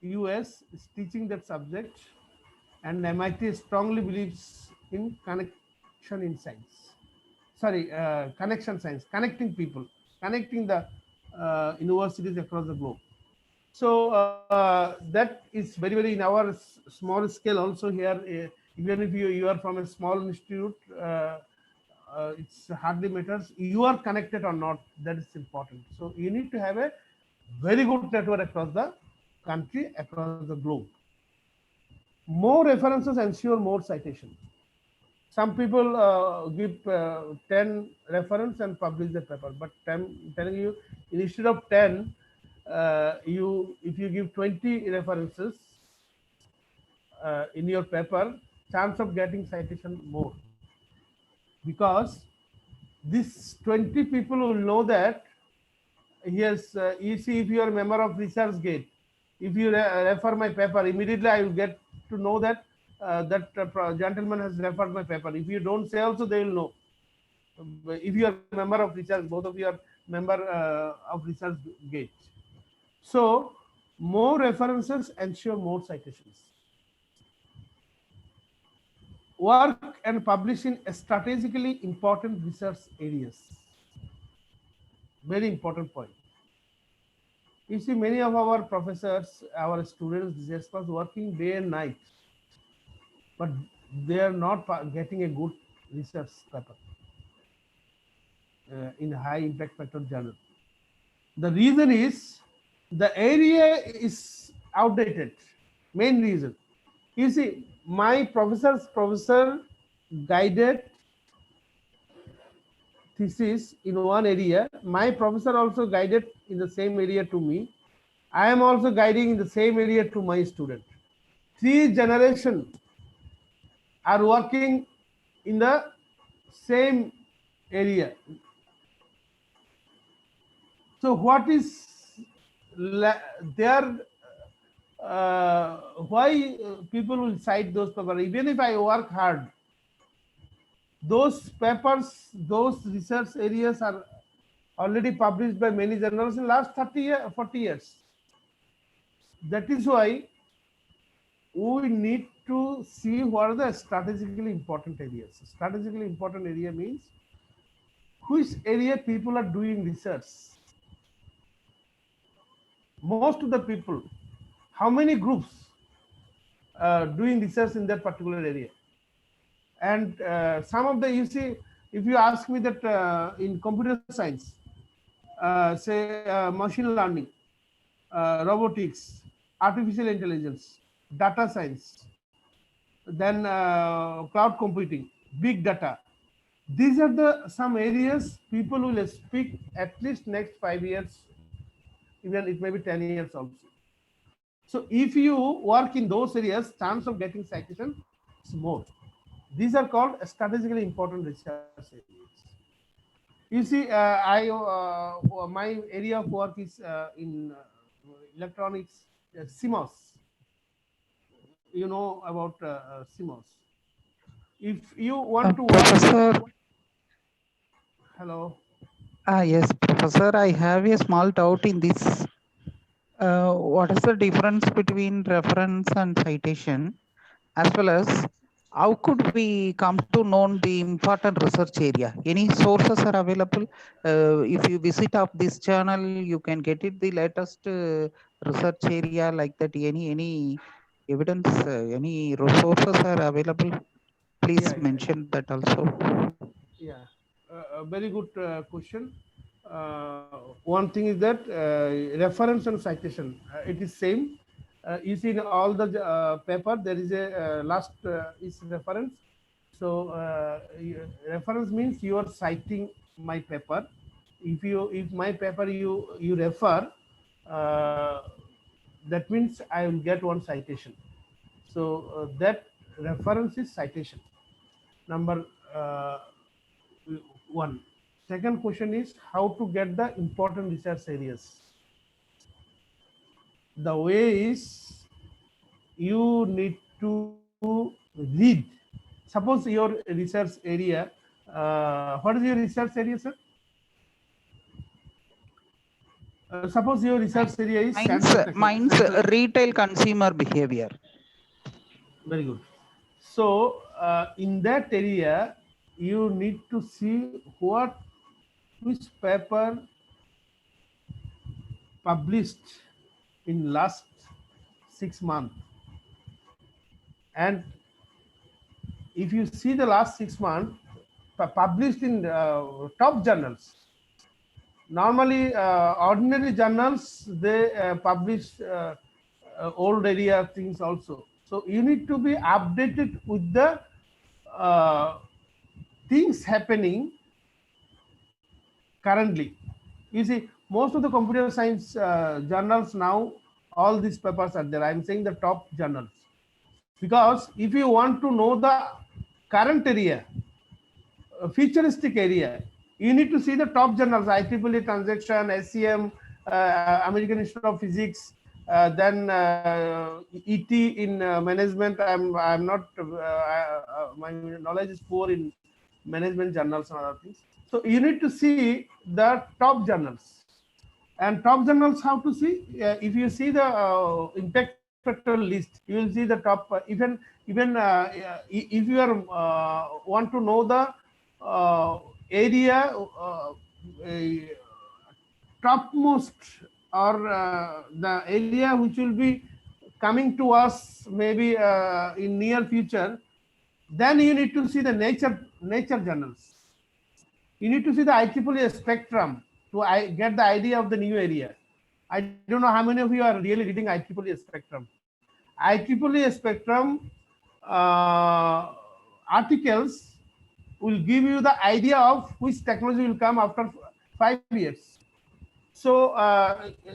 [SPEAKER 2] US is teaching that subject, and MIT strongly believes in connection in science. Sorry, connection science, connecting people, connecting the universities across the globe. So that is very, very, in our small scale also here, even if you are from a small institute, it's hardly matters you are connected or not, that is important. So you need to have a very good network across the country, across the globe. More references ensure more citation. Some people give 10 reference and publish the paper, but I'm telling you, instead of 10, if you give 20 references in your paper, chance of getting citation more, because these 20 people will know that, yes, you see, if you are a member of ResearchGate, if you refer my paper, immediately I will get to know that gentleman has referred my paper. If you don't say also, they will know. If you are a member of Research, both of you are member of ResearchGate. So more references ensure more citations. Work and publish in strategically important research areas. Very important point. You see, many of our professors, our students, research scholars working day and night, but they are not getting a good research paper in high impact factor journal. The reason is the area is outdated. Main reason. You see, my professor guided thesis in one area. My professor also guided in the same area to me. I am also guiding in the same area to my student. 3 generations are working in the same area. So what is there? Why people will cite those papers? Even if I work hard, those papers, those research areas are already published by many journals in last 40 years. That is why we need to see what are the strategically important areas. Strategically important area means which area people are doing research. Most of the people, how many groups doing research in that particular area. And some of the, you see, if you ask me that in computer science, say machine learning, robotics, artificial intelligence, data science, then cloud computing, big data. These are the some areas people will speak at least next 5 years, even it may be 10 years also. So if you work in those areas, chance of getting citation is more. These are called strategically important research areas. You see, my area of work is in electronics, CMOS. You know about CMOS. If you want to work,
[SPEAKER 4] Professor,
[SPEAKER 2] hello.
[SPEAKER 4] yes, Professor, I have a small doubt in this. What is the difference between reference and citation, as well as how could we come to know the important research area? Any sources are available? If you visit up this channel, you can get it the latest research area like that. Any evidence, any resources are available? Please
[SPEAKER 2] Yeah, yeah,
[SPEAKER 4] mention that also.
[SPEAKER 2] yeah. A very good question. One thing is that reference and citation, it is same. You see in all the paper there is a last is reference. So reference means you are citing my paper. If my paper you refer, uh, that means I will get one citation. So that reference is citation. Number uh, one. Second question is how to get the important research areas. The way is you need to read. Suppose your research area, what is your research area, sir? Suppose your research area is sensor technology.
[SPEAKER 4] Mine's retail consumer behavior.
[SPEAKER 2] Very good. So in that area, you need to see which paper published in last 6 months, and if you see the last 6 months published in top journals. Normally ordinary journals they publish old area things also. So you need to be updated with the uh, things happening currently. You see, most of the computer science journals now, all these papers are there. I'm saying the top journals, because if you want to know the current area, futuristic area, you need to see the top journals: IEEE Transaction, SCM, American Institute of Physics, then ET in management. I'm not my knowledge is poor in management journals and other things. So you need to see the top journals. And top journals, how to see? If you see the impact factor list, you will see the top. If you are want to know the area topmost, or the area which will be coming to us maybe in near future, then you need to see the nature journals. You need to see the IEEE spectrum to get the idea of the new area. I don't know how many of you are really reading IEEE spectrum. IEEE spectrum articles will give you the idea of which technology will come after 5 years. So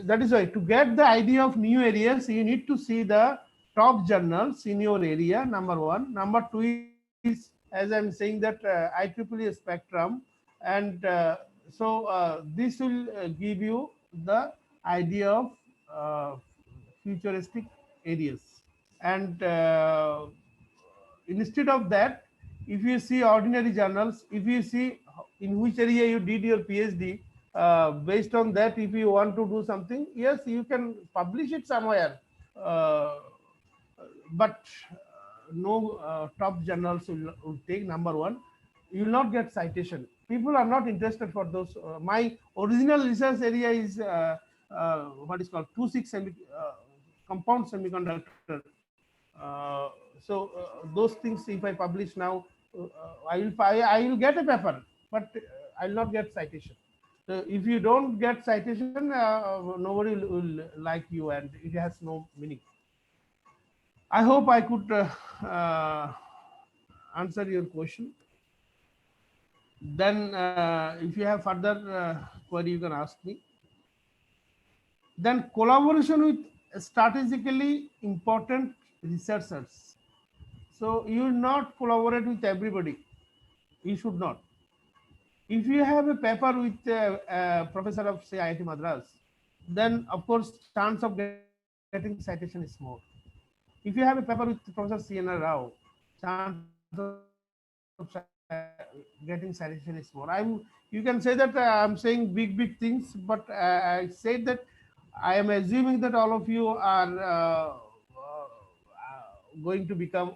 [SPEAKER 2] that is why, to get the idea of new areas, you need to see the top journals in your area, number one. Number two is, as I'm saying, that IEEE spectrum. And this will give you the idea of futuristic areas. And instead of that, if you see ordinary journals, if you see in which area you did your PhD, based on that, if you want to do something, yes, you can publish it somewhere. Uh, but no top journals will take. Number one, you will not get citation. People are not interested for those. My original research area is what is called 2,6 compound semiconductor. Those things, if I publish now, I will get a paper, but I will not get citation. So if you don't get citation, nobody will like you, and it has no meaning. I hope I could answer your question. Then, if you have further query, you can ask me. Then, collaboration with strategically important researchers. So, you will not collaborate with everybody. You should not. If you have a paper with a professor of say IIT Madras, then of course chance of getting citation is more. If you have a paper with Professor C.N.R. Rao, chance of getting citation is more. You can say that I'm saying big things, but I said that I am assuming that all of you are going to become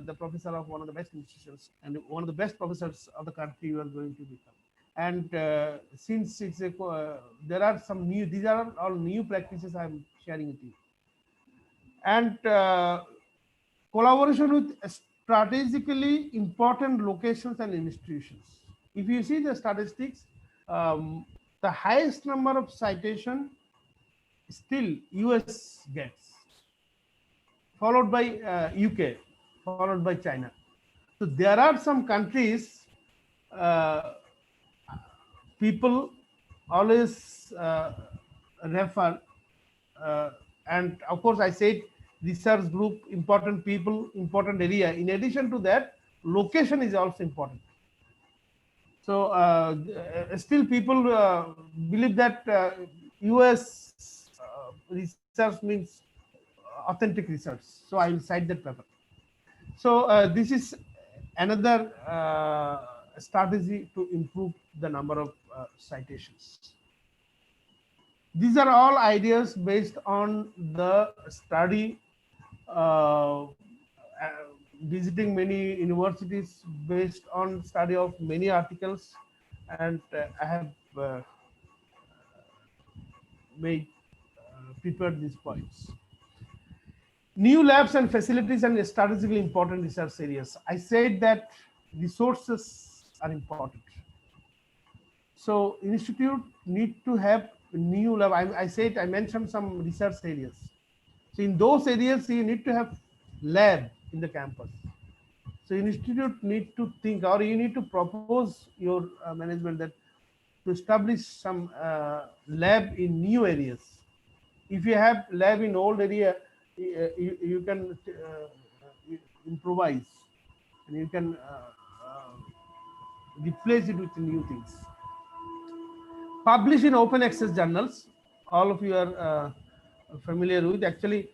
[SPEAKER 2] the professor of one of the best institutions and one of the best professors of the country you are going to become. And since it's there are some new, these are all new practices I'm sharing with you. And collaboration with strategically important locations and institutions. If you see the statistics, the highest number of citation still US gets, followed by UK, followed by China. So there are some countries people always refer, and of course I said research group, important people, important area. In addition to that, location is also important. So still people believe that US research means authentic research. So I will cite that paper. So this is another strategy to improve the number of citations. These are all ideas based on the study, visiting many universities, based on study of many articles, and I have prepared these points. New labs and facilities and strategically important research areas. I said that resources are important. So institute need to have new lab. I mentioned some research areas. So in those areas, you need to have lab in the campus. So institute need to think, or you need to propose your management that to establish some lab in new areas. If you have lab in old area, you can improvise and you can replace it with new things. Publish in open access journals. All of you are familiar with. Actually,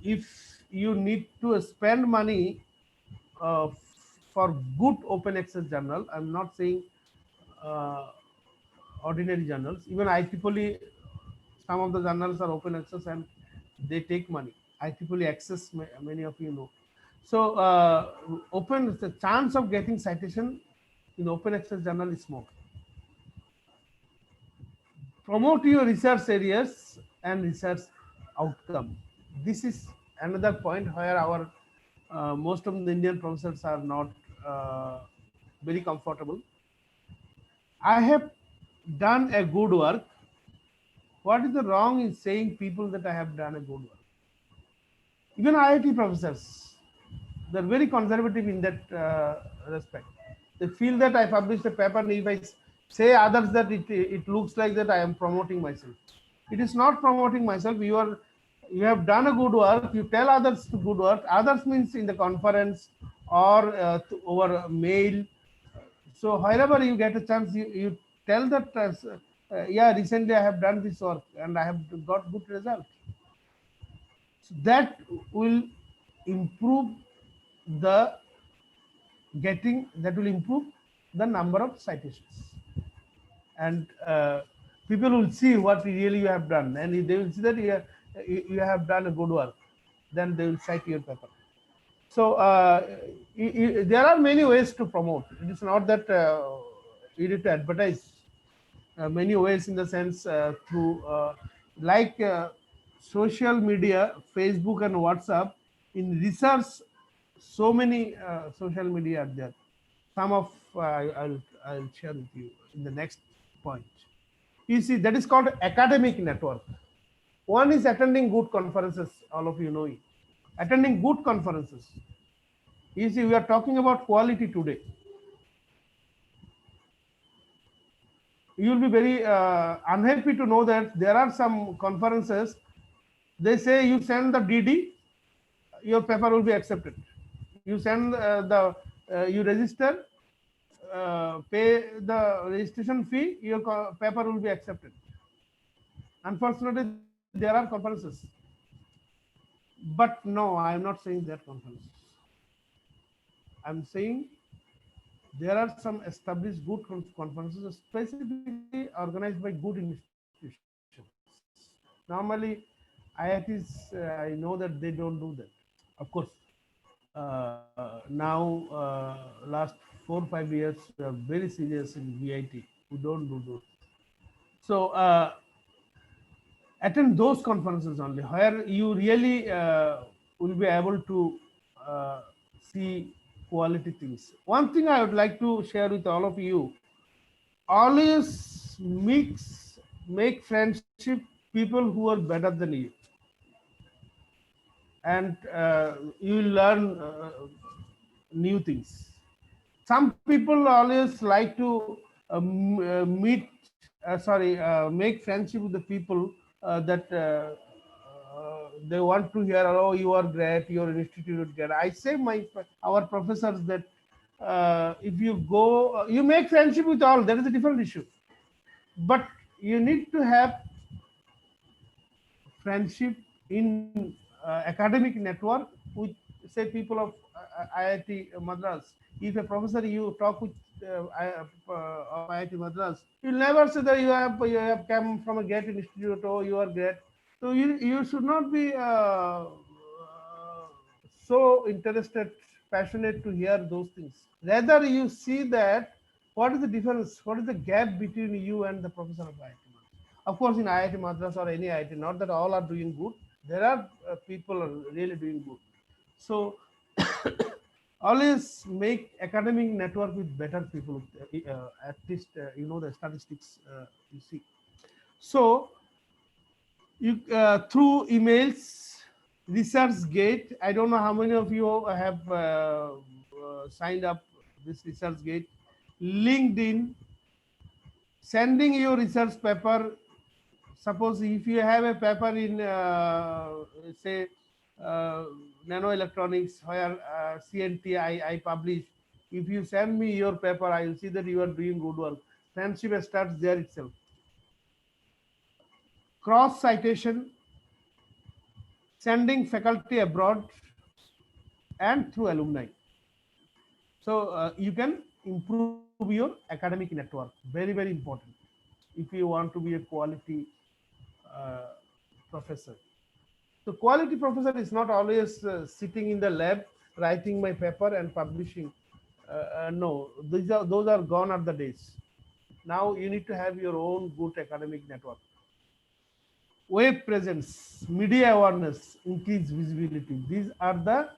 [SPEAKER 2] if you need to spend money for good open access journal, I'm not saying ordinary journals. Even IEEE, some of the journals are open access and they take money. IEEE access, many of you know. So the chance of getting citation in open access journal is more. Promote your research areas and research outcome. This is another point where our most of the Indian professors are not very comfortable. I have done a good work. What is the wrong in saying people that I have done a good work? Even IIT professors, they're very conservative in that respect. They feel that I published a paper, and if I say others that it looks like that I am promoting myself. It is not promoting myself. You have done a good work. You tell others to good work. Others means in the conference or over mail. So wherever you get a chance, you tell that yeah, recently I have done this work and I have got good result. So that will improve the number of citations, and people will see what really you have done, and if they will see that you have done a good work, then they will cite your paper. So there are many ways to promote. It is not that you need to advertise. Many ways in the sense through like social media, Facebook and WhatsApp. In research, so many social media are there. Some of I'll share with you in the next point. You see, that is called academic network. One is attending good conferences. All of you know it. Attending good conferences. You see, we are talking about quality today. You will be very unhappy to know that there are some conferences, they say you send the DD, your paper will be accepted. You send you register, pay the registration fee, your paper will be accepted. Unfortunately, there are conferences, but no, I am not saying that conferences. I'm saying there are some established good conferences specifically organized by good institutions. Normally, IITs, I know that they don't do that. Of course, now last 4 or 5 years, we are very serious in VIT. We don't do those. So attend those conferences only, where you really will be able to see quality things. One thing I would like to share with all of you: always make friendship people who are better than you, and you will learn new things. Some people always like to make friendship with the people that they want to hear, oh, you are great, your institute is great. I say our professors that if you go, you make friendship with all, that is a different issue. But you need to have friendship in academic network with, say, people of IIT Madras. If a professor you talk with of IIT Madras, you'll never say that you have come from a great institute or you are great. So you should not be so interested, passionate to hear those things. Rather, you see that what is the difference, what is the gap between you and the professor of IIT Madras. Of course, in IIT Madras or any IIT, not that all are doing good. There are people are really doing good. So always make academic network with better people. At least you know the statistics you see. So you through emails, ResearchGate. I don't know how many of you have signed up this ResearchGate. LinkedIn, sending your research paper. Suppose if you have a paper in say nanoelectronics where CNT I publish, if you send me your paper, I will see that you are doing good work. Friendship starts there itself. Cross citation, sending faculty abroad, and through alumni. So you can improve your academic network. Very, very important if you want to be a quality professor. So quality professor is not always sitting in the lab writing my paper and publishing. No, those are gone are the days. Now you need to have your own good academic network. Web presence, media awareness, increase visibility. These are the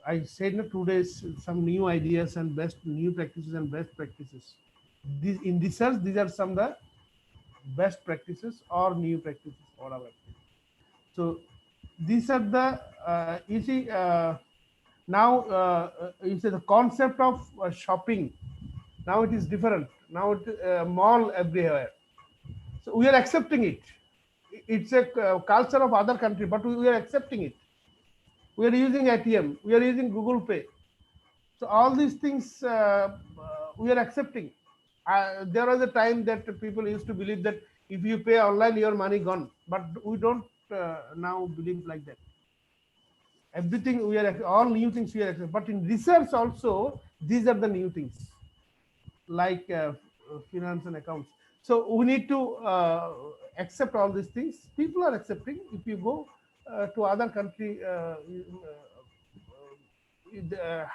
[SPEAKER 2] I said in 2 days some new ideas and new practices and best practices. In research, these are some of the best practices or new practices or our. So these are the you see now you see the concept of shopping. Now it is different. Now it mall everywhere. So we are accepting it. It's a culture of other country, but we are accepting it. We are using ATM. We are using Google Pay. So all these things we are accepting. There was a time that people used to believe that if you pay online, your money gone. But we don't now believe like that. Everything we are all new things we are accepting. But in research also, these are the new things like finance and accounts. So we need to accept all these things. People are accepting. If you go to other country,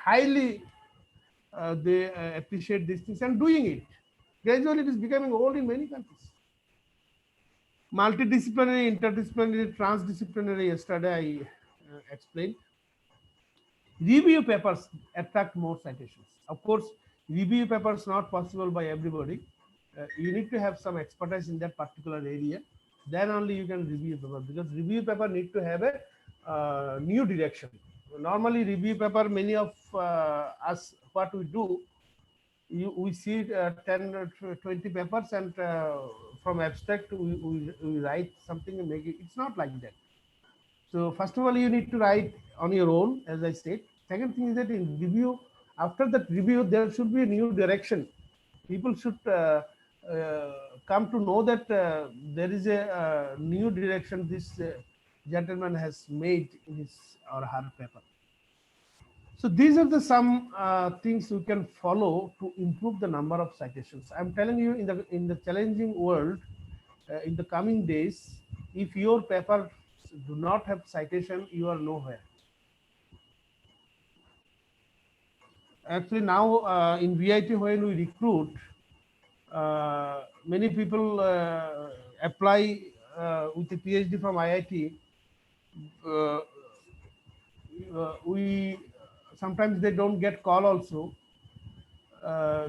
[SPEAKER 2] highly they appreciate these things and doing it. Gradually, it is becoming old in many countries. Multidisciplinary, interdisciplinary, transdisciplinary. Yesterday I explained. Review papers attract more citations. Of course, review papers not possible by everybody. You need to have some expertise in that particular area. Then only you can review paper, because review paper need to have a new direction. Normally, review paper, many of us, what we do, we see 10 or 20 papers, and from abstract we write something and make it. It's not like that. So first of all, you need to write on your own, as I said. Second thing is that in review, After that review, there should be a new direction. People should come to know that there is a new direction this gentleman has made in his or her paper. So these are the some things we can follow to improve the number of citations. I'm telling you, in the challenging world, in the coming days, if your paper do not have citation, you are nowhere. Actually, now in VIT, when we recruit, many people apply with a PhD from IIT. Uh, we sometimes they don't get call also.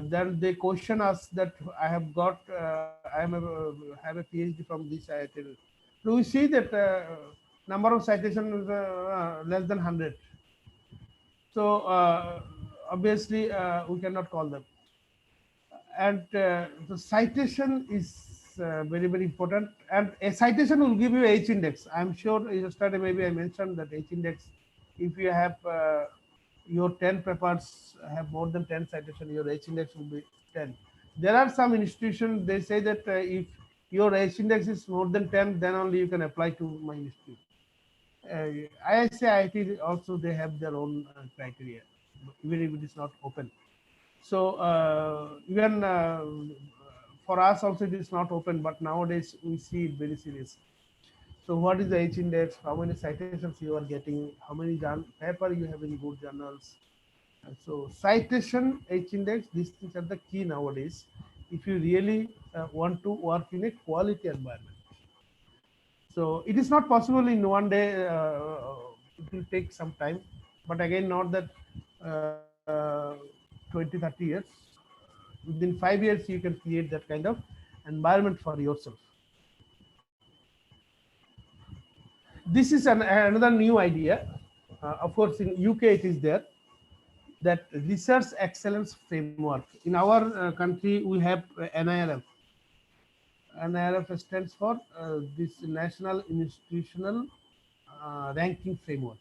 [SPEAKER 2] Then they question us that I have got have a PhD from this IIT. So we see that number of citations is less than 100. So obviously we cannot call them. And the citation is very important, and a citation will give you H index. I'm sure yesterday maybe I mentioned that H index, if you have your 10 papers have more than 10 citation, your H index will be 10. There are some institutions, they say that if your H index is more than 10, then only you can apply to my institute. IIT also, they have their own criteria, even if it is not open. So even for us also it is not open, but nowadays we see it very serious. So what is the H index? How many citations you are getting? How many paper you have in good journals? So citation, H index, these things are the key nowadays. If you really want to work in a quality environment. So it is not possible in one day. It will take some time, but again, not that uh, 20, 30 years. Within 5 years, you can create that kind of environment for yourself. This is another new idea. Of course, in UK it is there, that research excellence framework. In our country, we have NIRF. NIRF stands for this National Institutional Ranking Framework.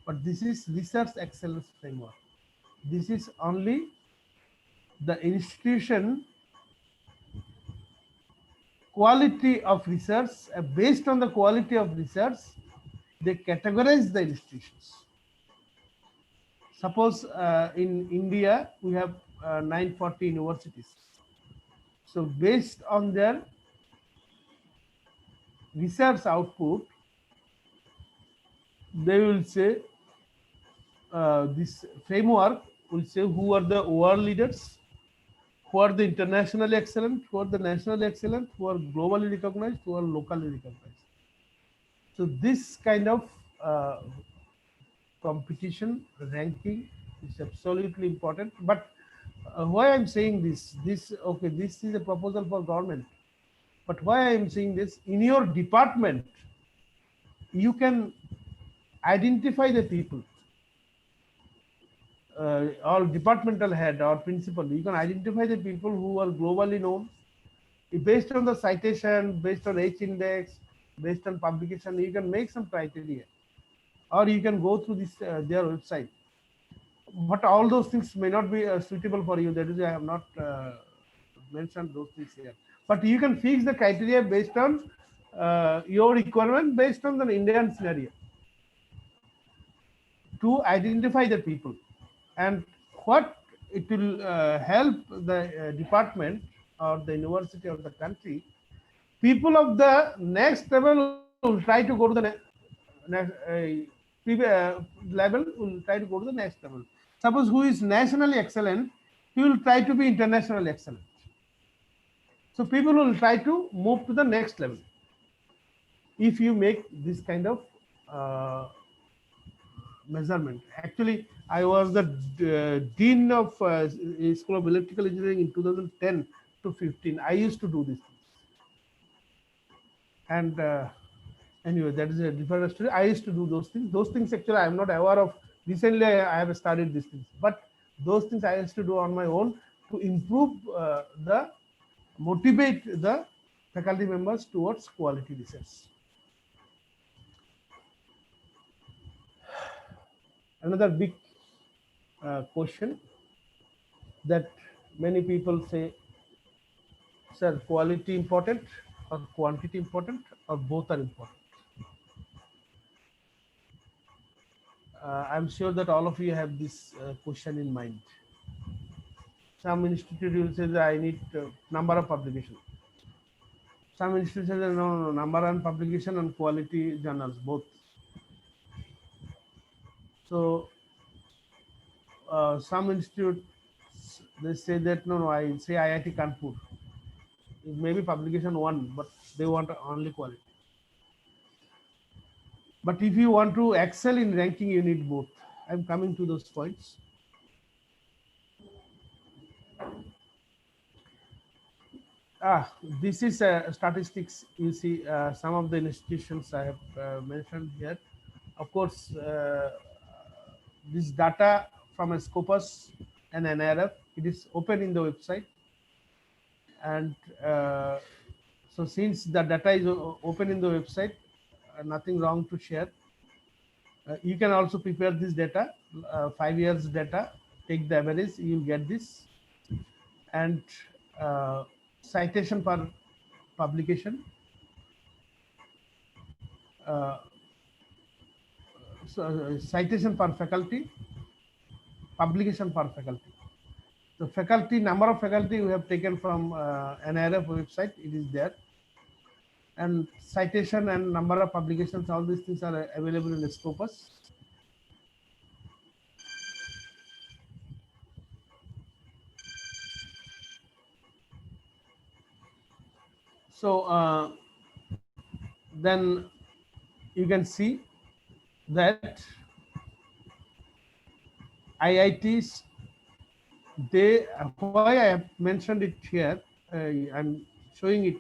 [SPEAKER 2] But this is research excellence framework. This is only the institution quality of research. Based on the quality of research, they categorize the institutions. Suppose in India, we have 940 universities. So based on their research output, they will say this framework will say who are the world leaders, who are the internationally excellent, who are the nationally excellent, who are globally recognized, who are locally recognized. So this kind of competition ranking is absolutely important. But why I'm saying this okay, this is a proposal for government, but why I'm saying this, in your department you can identify the people, or departmental head or principal, you can identify the people who are globally known. Based on the citation, based on H index, based on publication, you can make some criteria, or you can go through this their website. But all those things may not be suitable for you. That is, I have not mentioned those things here. But you can fix the criteria based on your requirement, based on the Indian scenario, to identify the people. And what it will help the department or the university or the country, people of the next level will try to go to the level, will try to go to the next level. Suppose who is nationally excellent, he will try to be internationally excellent. So people will try to move to the next level if you make this kind of measurement. Actually, I was the dean of School of Electrical Engineering in 2010 to 15. I used to do this. And anyway, that is a different story. I used to do those things. Those things actually I am not aware of. Recently, I have studied these things. But those things I used to do on my own to improve motivate the faculty members towards quality research. Another big question that many people say, sir, quality important or quantity important or both are important? I'm sure that all of you have this question in mind. Some institute will say that I need number of publication. Some institutes say that no, number and publication and quality journals both. So some institutes they say that no, I say IIT Kanpur. It may be publication one, but they want only quality. But if you want to excel in ranking, you need both. I'm coming to those points. This is statistics. You see, some of the institutions I have mentioned here. Of course, this data from a Scopus and NIRF, it is open in the website. And so since the data is open in the website, nothing wrong to share. You can also prepare this data, 5 years data, take the average, you will get this. And citation per publication. Citation per faculty, publication per faculty. The faculty, number of faculty we have taken from NIRF website, it is there. And citation and number of publications, all these things are available in the Scopus. So then you can see that IITs, they, why I have mentioned it here, I'm showing it.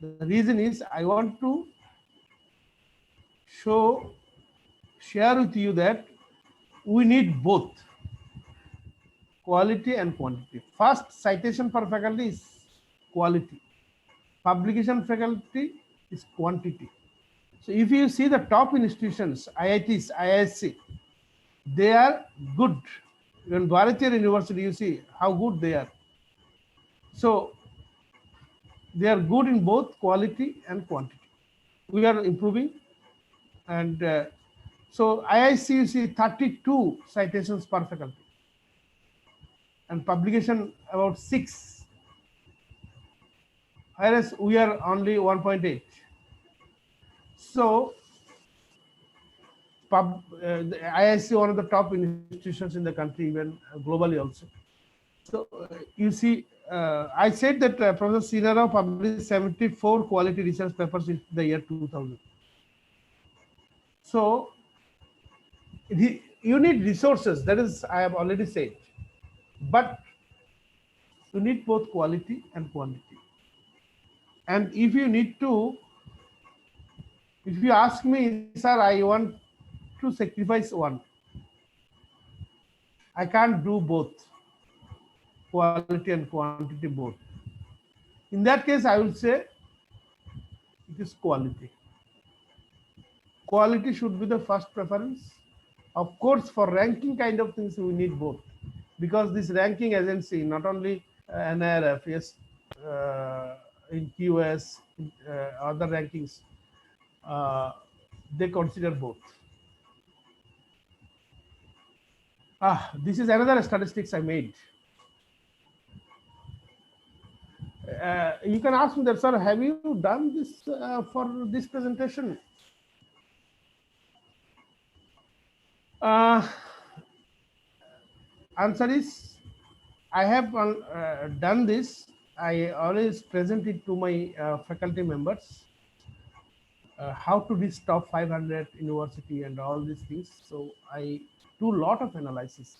[SPEAKER 2] The reason is I want to share with you that we need both quality and quantity. First, citation per faculty is quality. Publication faculty is quantity. So if you see the top institutions, IITs, IISc, they are good. Even Bharatiya University, you see how good they are. So they are good in both quality and quantity. We are improving. And so IISc, you see 32 citations per faculty. And publication about 6. Whereas we are only 1.8. So the IISc, one of the top institutions in the country, even globally also. So you see, I said that Professor C.N. Rao published 74 quality research papers in the year 2000. So you need resources, that is, I have already said, but you need both quality and quantity. And if you ask me, sir, I want to sacrifice one, I can't do both, quality and quantity both. In that case, I will say it is quality. Quality should be the first preference. Of course, for ranking kind of things, we need both, because this ranking agency, not only NIRF, yes, in QS, other rankings, they consider both. This is another statistics I made. You can ask me that, sir, have you done this for this presentation? Answer is, I have done this. I always present it to my faculty members, how to reach top 500 university and all these things. So I do a lot of analysis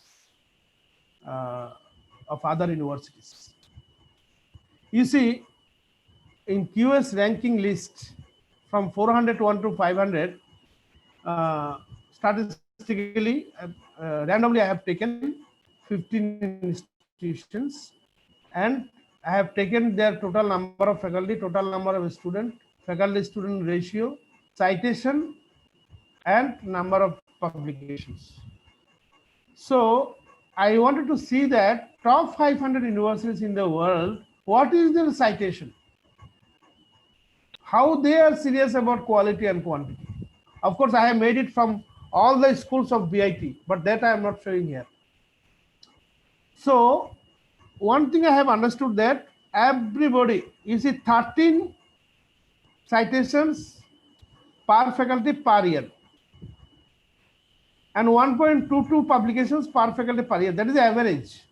[SPEAKER 2] of other universities. You see, in QS ranking list from 401 to 500, statistically, randomly I have taken 15 institutions, and I have taken their total number of faculty, total number of student, faculty-student ratio, citation, and number of publications. So I wanted to see that top 500 universities in the world, what is their citation? How they are serious about quality and quantity. Of course, I have made it from all the schools of BIT, but that I am not showing here. So one thing I have understood that everybody, you see 13 citations per faculty per year and 1.22 publications per faculty per year. That is the average.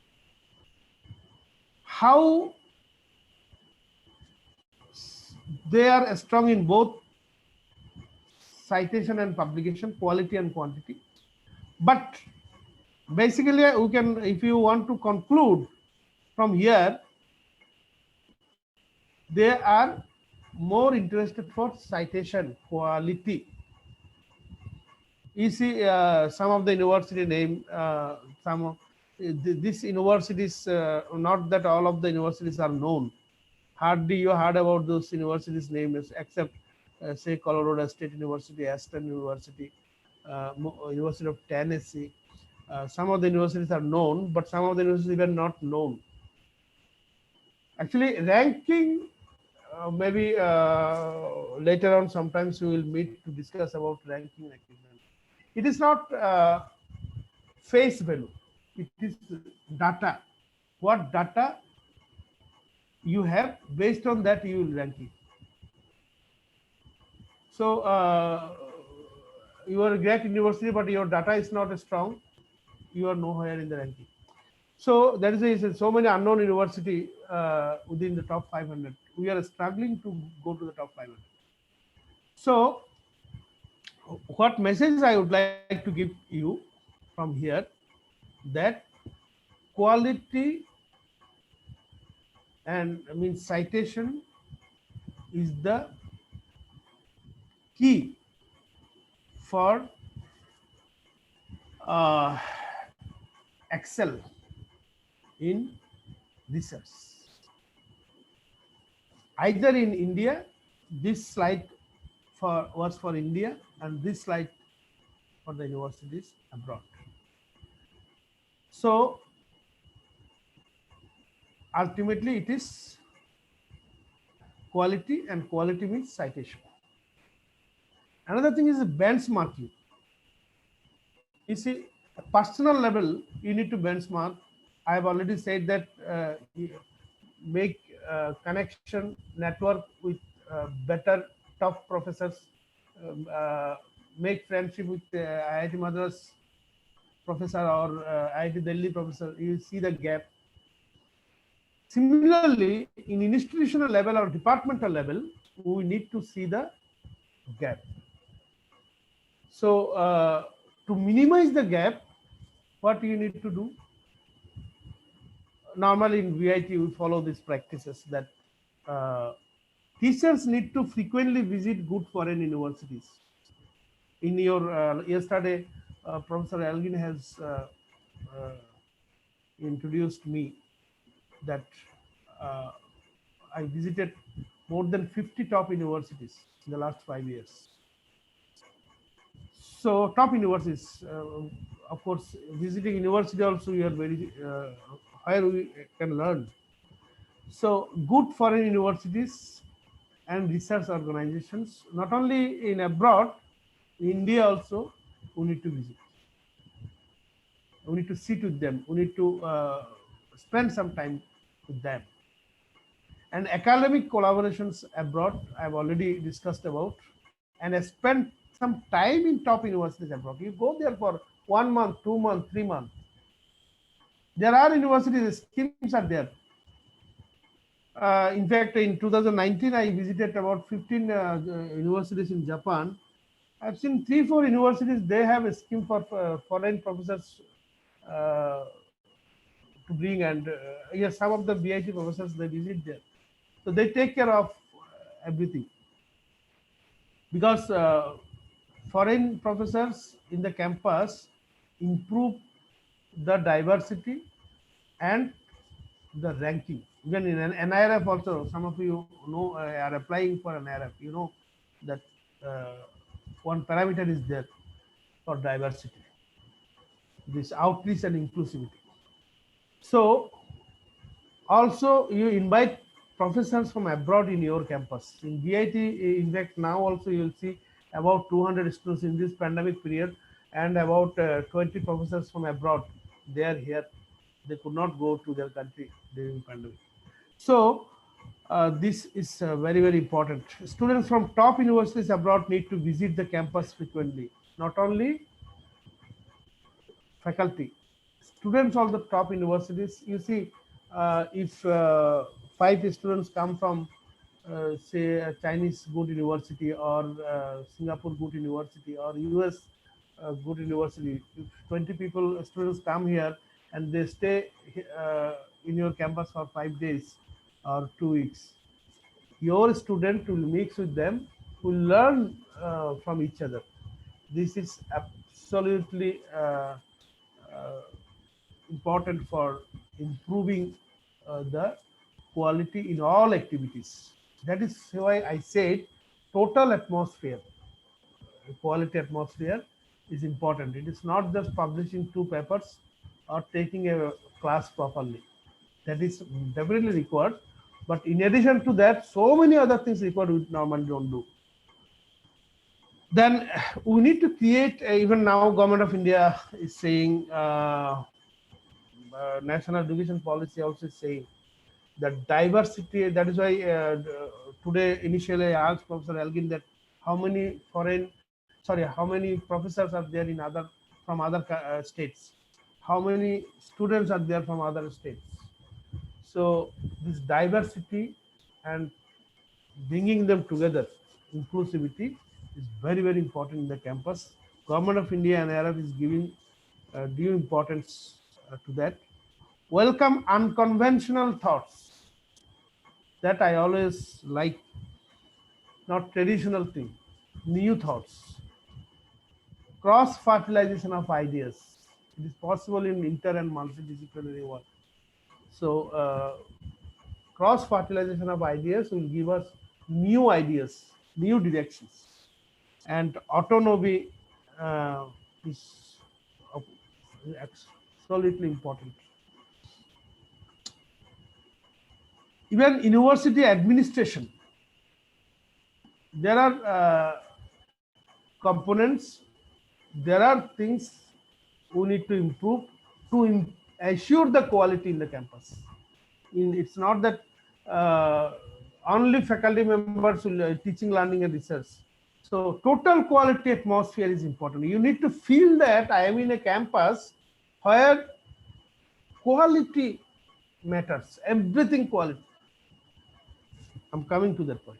[SPEAKER 2] How they are strong in both citation and publication, quality and quantity. But basically, we can, if you want to conclude from here, they are more interested for citation quality. You see some of the university name, some of this universities, not that all of the universities are known. Hardly you heard about those universities names except say Colorado State University, Aston University, University of Tennessee. Some of the universities are known, but some of the universities were not known. Actually, ranking, maybe later on sometimes we will meet to discuss about ranking equipment. It is not face value, it is data. What data you have, based on that you will rank it. So you are a great university, but your data is not strong, you are nowhere in the ranking. So that is the reason so many unknown university within the top 500. We are struggling to go to the top 500. So what message I would like to give you from here, that quality and citation is the key for excel in research. Either in India, this slide was for India, and this slide for the universities abroad. So ultimately it is quality, and quality means citation. Another thing is benchmarking. You see, at personal level, you need to benchmark. I have already said that make connection, network with better top professors, make friendship with IIT Madras professor or IIT Delhi professor. You see the gap. Similarly, in institutional level or departmental level, we need to see the gap. So to minimize the gap, what you need to do? Normally in VIT, we follow these practices that teachers need to frequently visit good foreign universities. In your yesterday, Professor Elgin has introduced me that I visited more than 50 top universities in the last 5 years. So top universities, of course, visiting university also you are very where we can learn. So good foreign universities and research organizations, not only in abroad, in India also, we need to visit. We need to sit with them. We need to spend some time with them. And academic collaborations abroad, I've already discussed about, and I spent some time in top universities abroad. You go there for 1 month, 2 months, 3 months. There are universities, schemes are there. In fact, in 2019, I visited about 15 universities in Japan. I've seen 3-4 universities, they have a scheme for foreign professors to bring, and yes, some of the BIT professors, they visit there. So they take care of everything. Because foreign professors in the campus improve the diversity and the ranking. Even in an NIRF also, some of you know are applying for an NIRF. You know that one parameter is there for diversity. this outreach and inclusivity. So also you invite professors from abroad in your campus. In BIT, in fact, now also you will see about 200 students in this pandemic period, and about 20 professors from abroad. They are here. They could not go to their country during pandemic. So this is very, very important. Students from top universities abroad need to visit the campus frequently. Not only faculty, students of the top universities. You see, if 5 students come from say a Chinese good university, or Singapore good university, or US good university, if 20 people students come here and they stay in your campus for 5 days or 2 weeks, your student will mix with them, will learn from each other. This is absolutely important for improving the quality in all activities. That is why I said total atmosphere, quality atmosphere is important. It is not just publishing 2 papers or taking a class properly. That is definitely required. But in addition to that, so many other things required we normally don't do. Then we need to create, even now Government of India is saying, national education policy also is saying that diversity. That is why today initially I asked Professor Elgin that how many how many professors are there in other, from other states, how many students are there from other states. So this diversity and bringing them together, inclusivity, is very, very important in the campus. Government of India and ARF is giving due importance to that. Welcome unconventional thoughts. That I always like, not traditional thing, new thoughts. Cross fertilization of ideas. It is possible in inter and multidisciplinary work. So cross fertilization of ideas will give us new ideas, new directions, and autonomy is absolutely important. Even university administration, there are components, there are things we need to improve to assure the quality in the campus. It's not that only faculty members will teaching, learning, and research. So total quality atmosphere is important. You need to feel that I am in a campus where quality matters, everything quality. I'm coming to that point.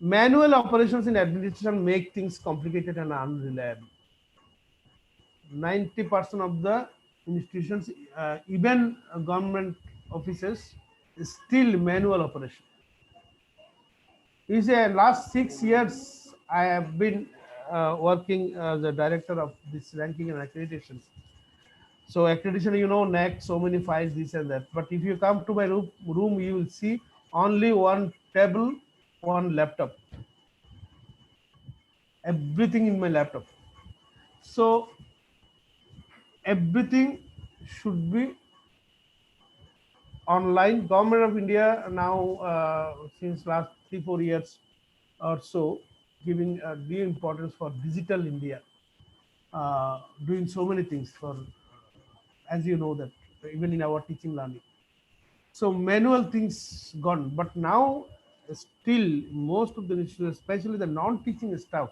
[SPEAKER 2] Manual operations in administration make things complicated and unreliable. 90% of the institutions, even government offices, is still manual operation. You say last 6 years I have been working as a director of this ranking and accreditations. So accreditation, you know, NAC, so many files, this and that. But if you come to my room, you will see only one table, one laptop. Everything in my laptop. So everything should be online. Government of India now, since last 3-4 years or so, giving due importance for digital India, doing so many things for, as you know, that even in our teaching learning. So manual things gone, but now still most of the institutions, especially the non-teaching staff,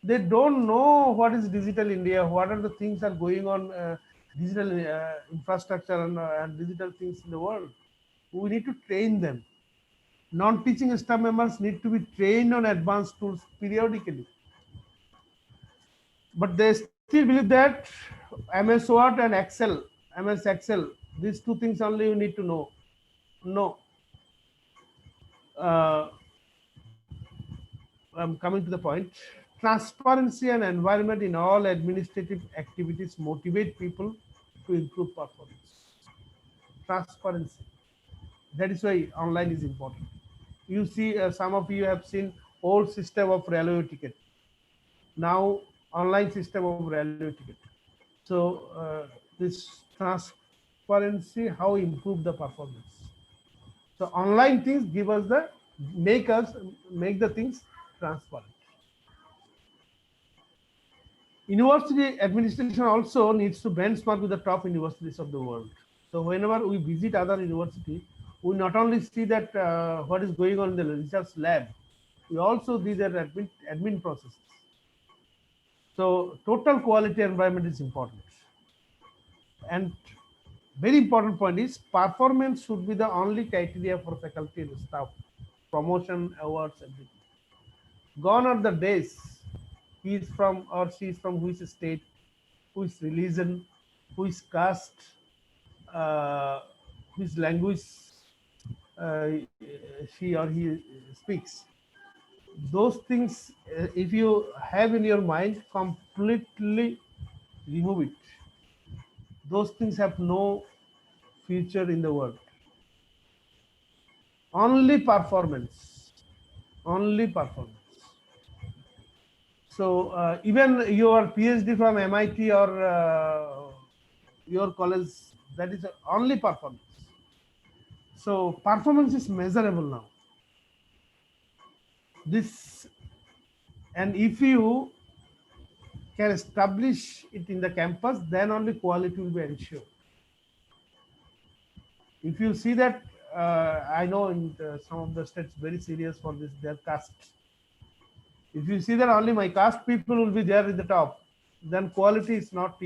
[SPEAKER 2] they don't know what is digital India, what are the things are going on, digital infrastructure and digital things in the world. We need to train them. Non-teaching staff members need to be trained on advanced tools periodically. But they still believe that MS Word and Excel, MS Excel, these 2 things only you need to know. No. I'm coming to the point. Transparency and environment in all administrative activities motivate people to improve performance. Transparency. That is why online is important. You see, some of you have seen old system of railway ticket. Now online system of railway ticket. So this transparency, how improve the performance. So online things give us the make the things transparent. University administration also needs to benchmark with the top universities of the world. So whenever we visit other university, we not only see that what is going on in the research lab, we also see their admin processes. So total quality environment is important. And very important point is performance should be the only criteria for faculty and staff, promotion, awards, everything. Gone are the days he is from or she is from which state, which religion, which caste, uh, which language uh, she or he speaks. Those things, if you have in your mind, completely remove it. Those things have no future in the world. Only performance. Only performance. So even your PhD from MIT or your college, that is only performance. So performance is measurable now. This, and if you can establish it in the campus, then only quality will be ensured. If you see that, I know in some of the states very serious for this, their caste. If you see that only my caste people will be there in the top, then quality is not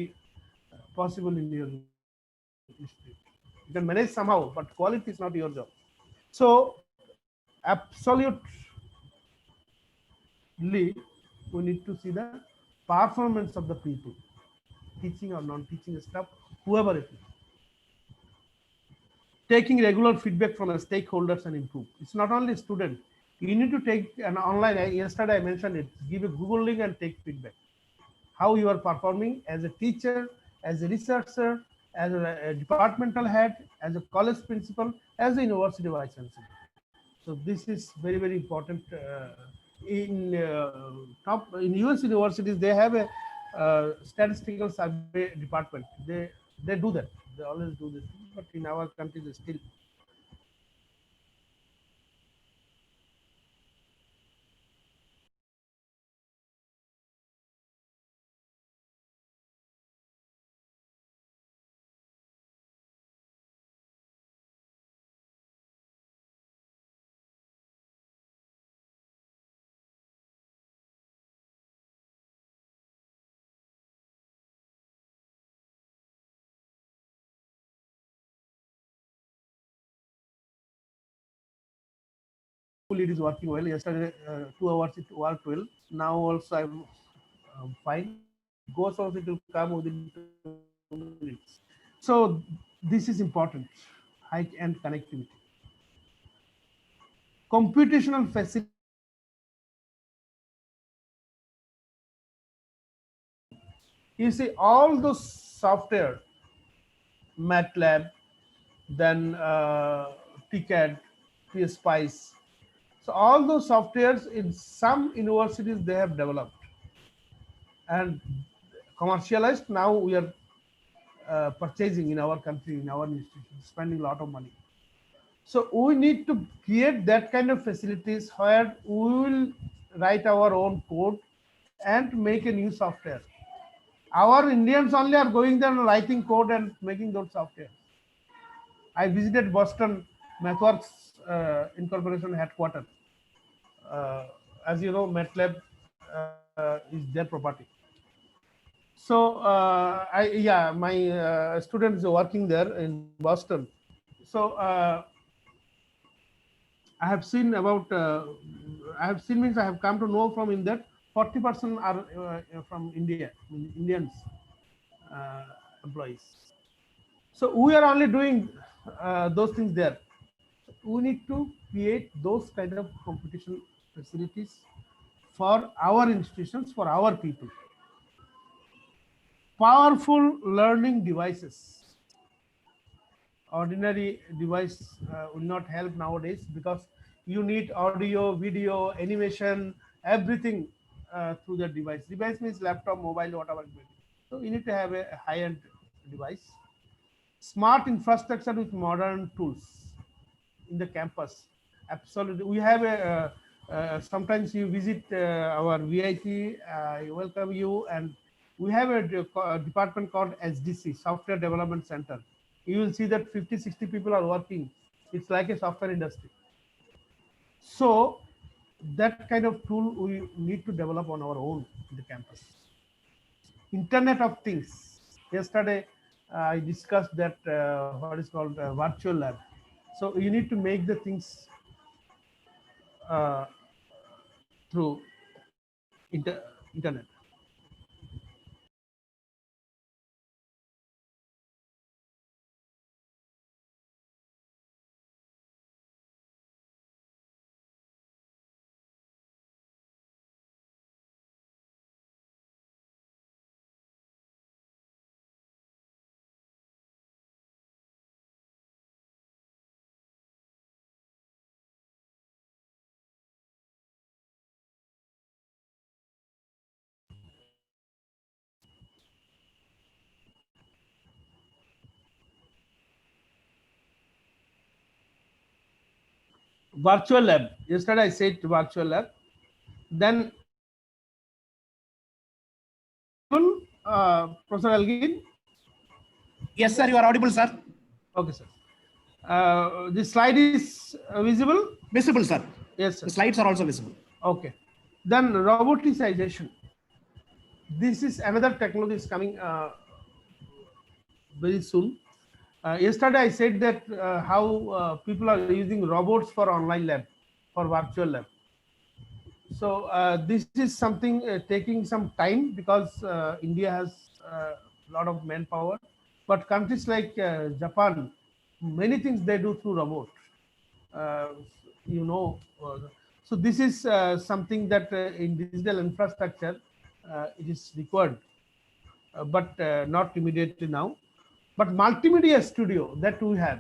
[SPEAKER 2] possible in your institute. You can manage somehow, but quality is not your job. So absolutely, we need to see the performance of the people, teaching or non-teaching staff, whoever it is. Taking regular feedback from the stakeholders and improve. It's not only student. You need to take an online, yesterday I mentioned it, give a Google link and take feedback. How you are performing as a teacher, as a researcher, as a departmental head, as a college principal, as a university vice chancellor. So this is very, very important. In US universities, they have a statistical survey department. They do that. They always do this. But in our country, they still. It is working well. Yesterday, 2 hours it worked well. Now also I'm fine. Goes also it will come within 2 minutes. So this is important. High end connectivity. Computational facility. You see all those software, MATLAB, then TCAD, PSPICE. So all those softwares in some universities they have developed and commercialized. Now we are purchasing in our country, in our institutions, spending a lot of money. So we need to create that kind of facilities where we will write our own code and make a new software. Our Indians only are going there and writing code and making those software. I visited Boston MathWorks Incorporation headquarters. As you know, MATLAB is their property. So my students are working there in Boston. So I have seen about I have seen means I have come to know from in that 40% are from India, Indians employees. So we are only doing those things there. We need to create those kind of competition facilities for our institutions, for our people. Powerful learning devices. Ordinary device will not help nowadays because you need audio, video, animation, everything through the device. Device means laptop, mobile, whatever it may be. So you need to have a high-end device. Smart infrastructure with modern tools in the campus. Absolutely. We have sometimes you visit our VIP, I welcome you, and we have a department called SDC, Software Development Center. You will see that 50, 60 people are working. It's like a software industry. So that kind of tool we need to develop on our own in the campus. Internet of Things. Yesterday, I discussed that what is called virtual lab. So you need to make the things uh, through internet. Virtual lab. Yesterday I said virtual lab. Then Professor Elgin.
[SPEAKER 3] Yes, sir, you are audible, sir.
[SPEAKER 2] Okay, sir. This slide is visible.
[SPEAKER 3] Visible, sir.
[SPEAKER 2] Yes, sir.
[SPEAKER 3] The slides are also visible.
[SPEAKER 2] Okay. Then roboticization. This is another technology is coming very soon. Yesterday I said that how people are using robots for online lab, for virtual lab. So this is something taking some time because India has a lot of manpower, but countries like Japan, many things they do through robot. Uh, you know, so this is something that in digital infrastructure it is required, but not immediately now. But multimedia studio that we have.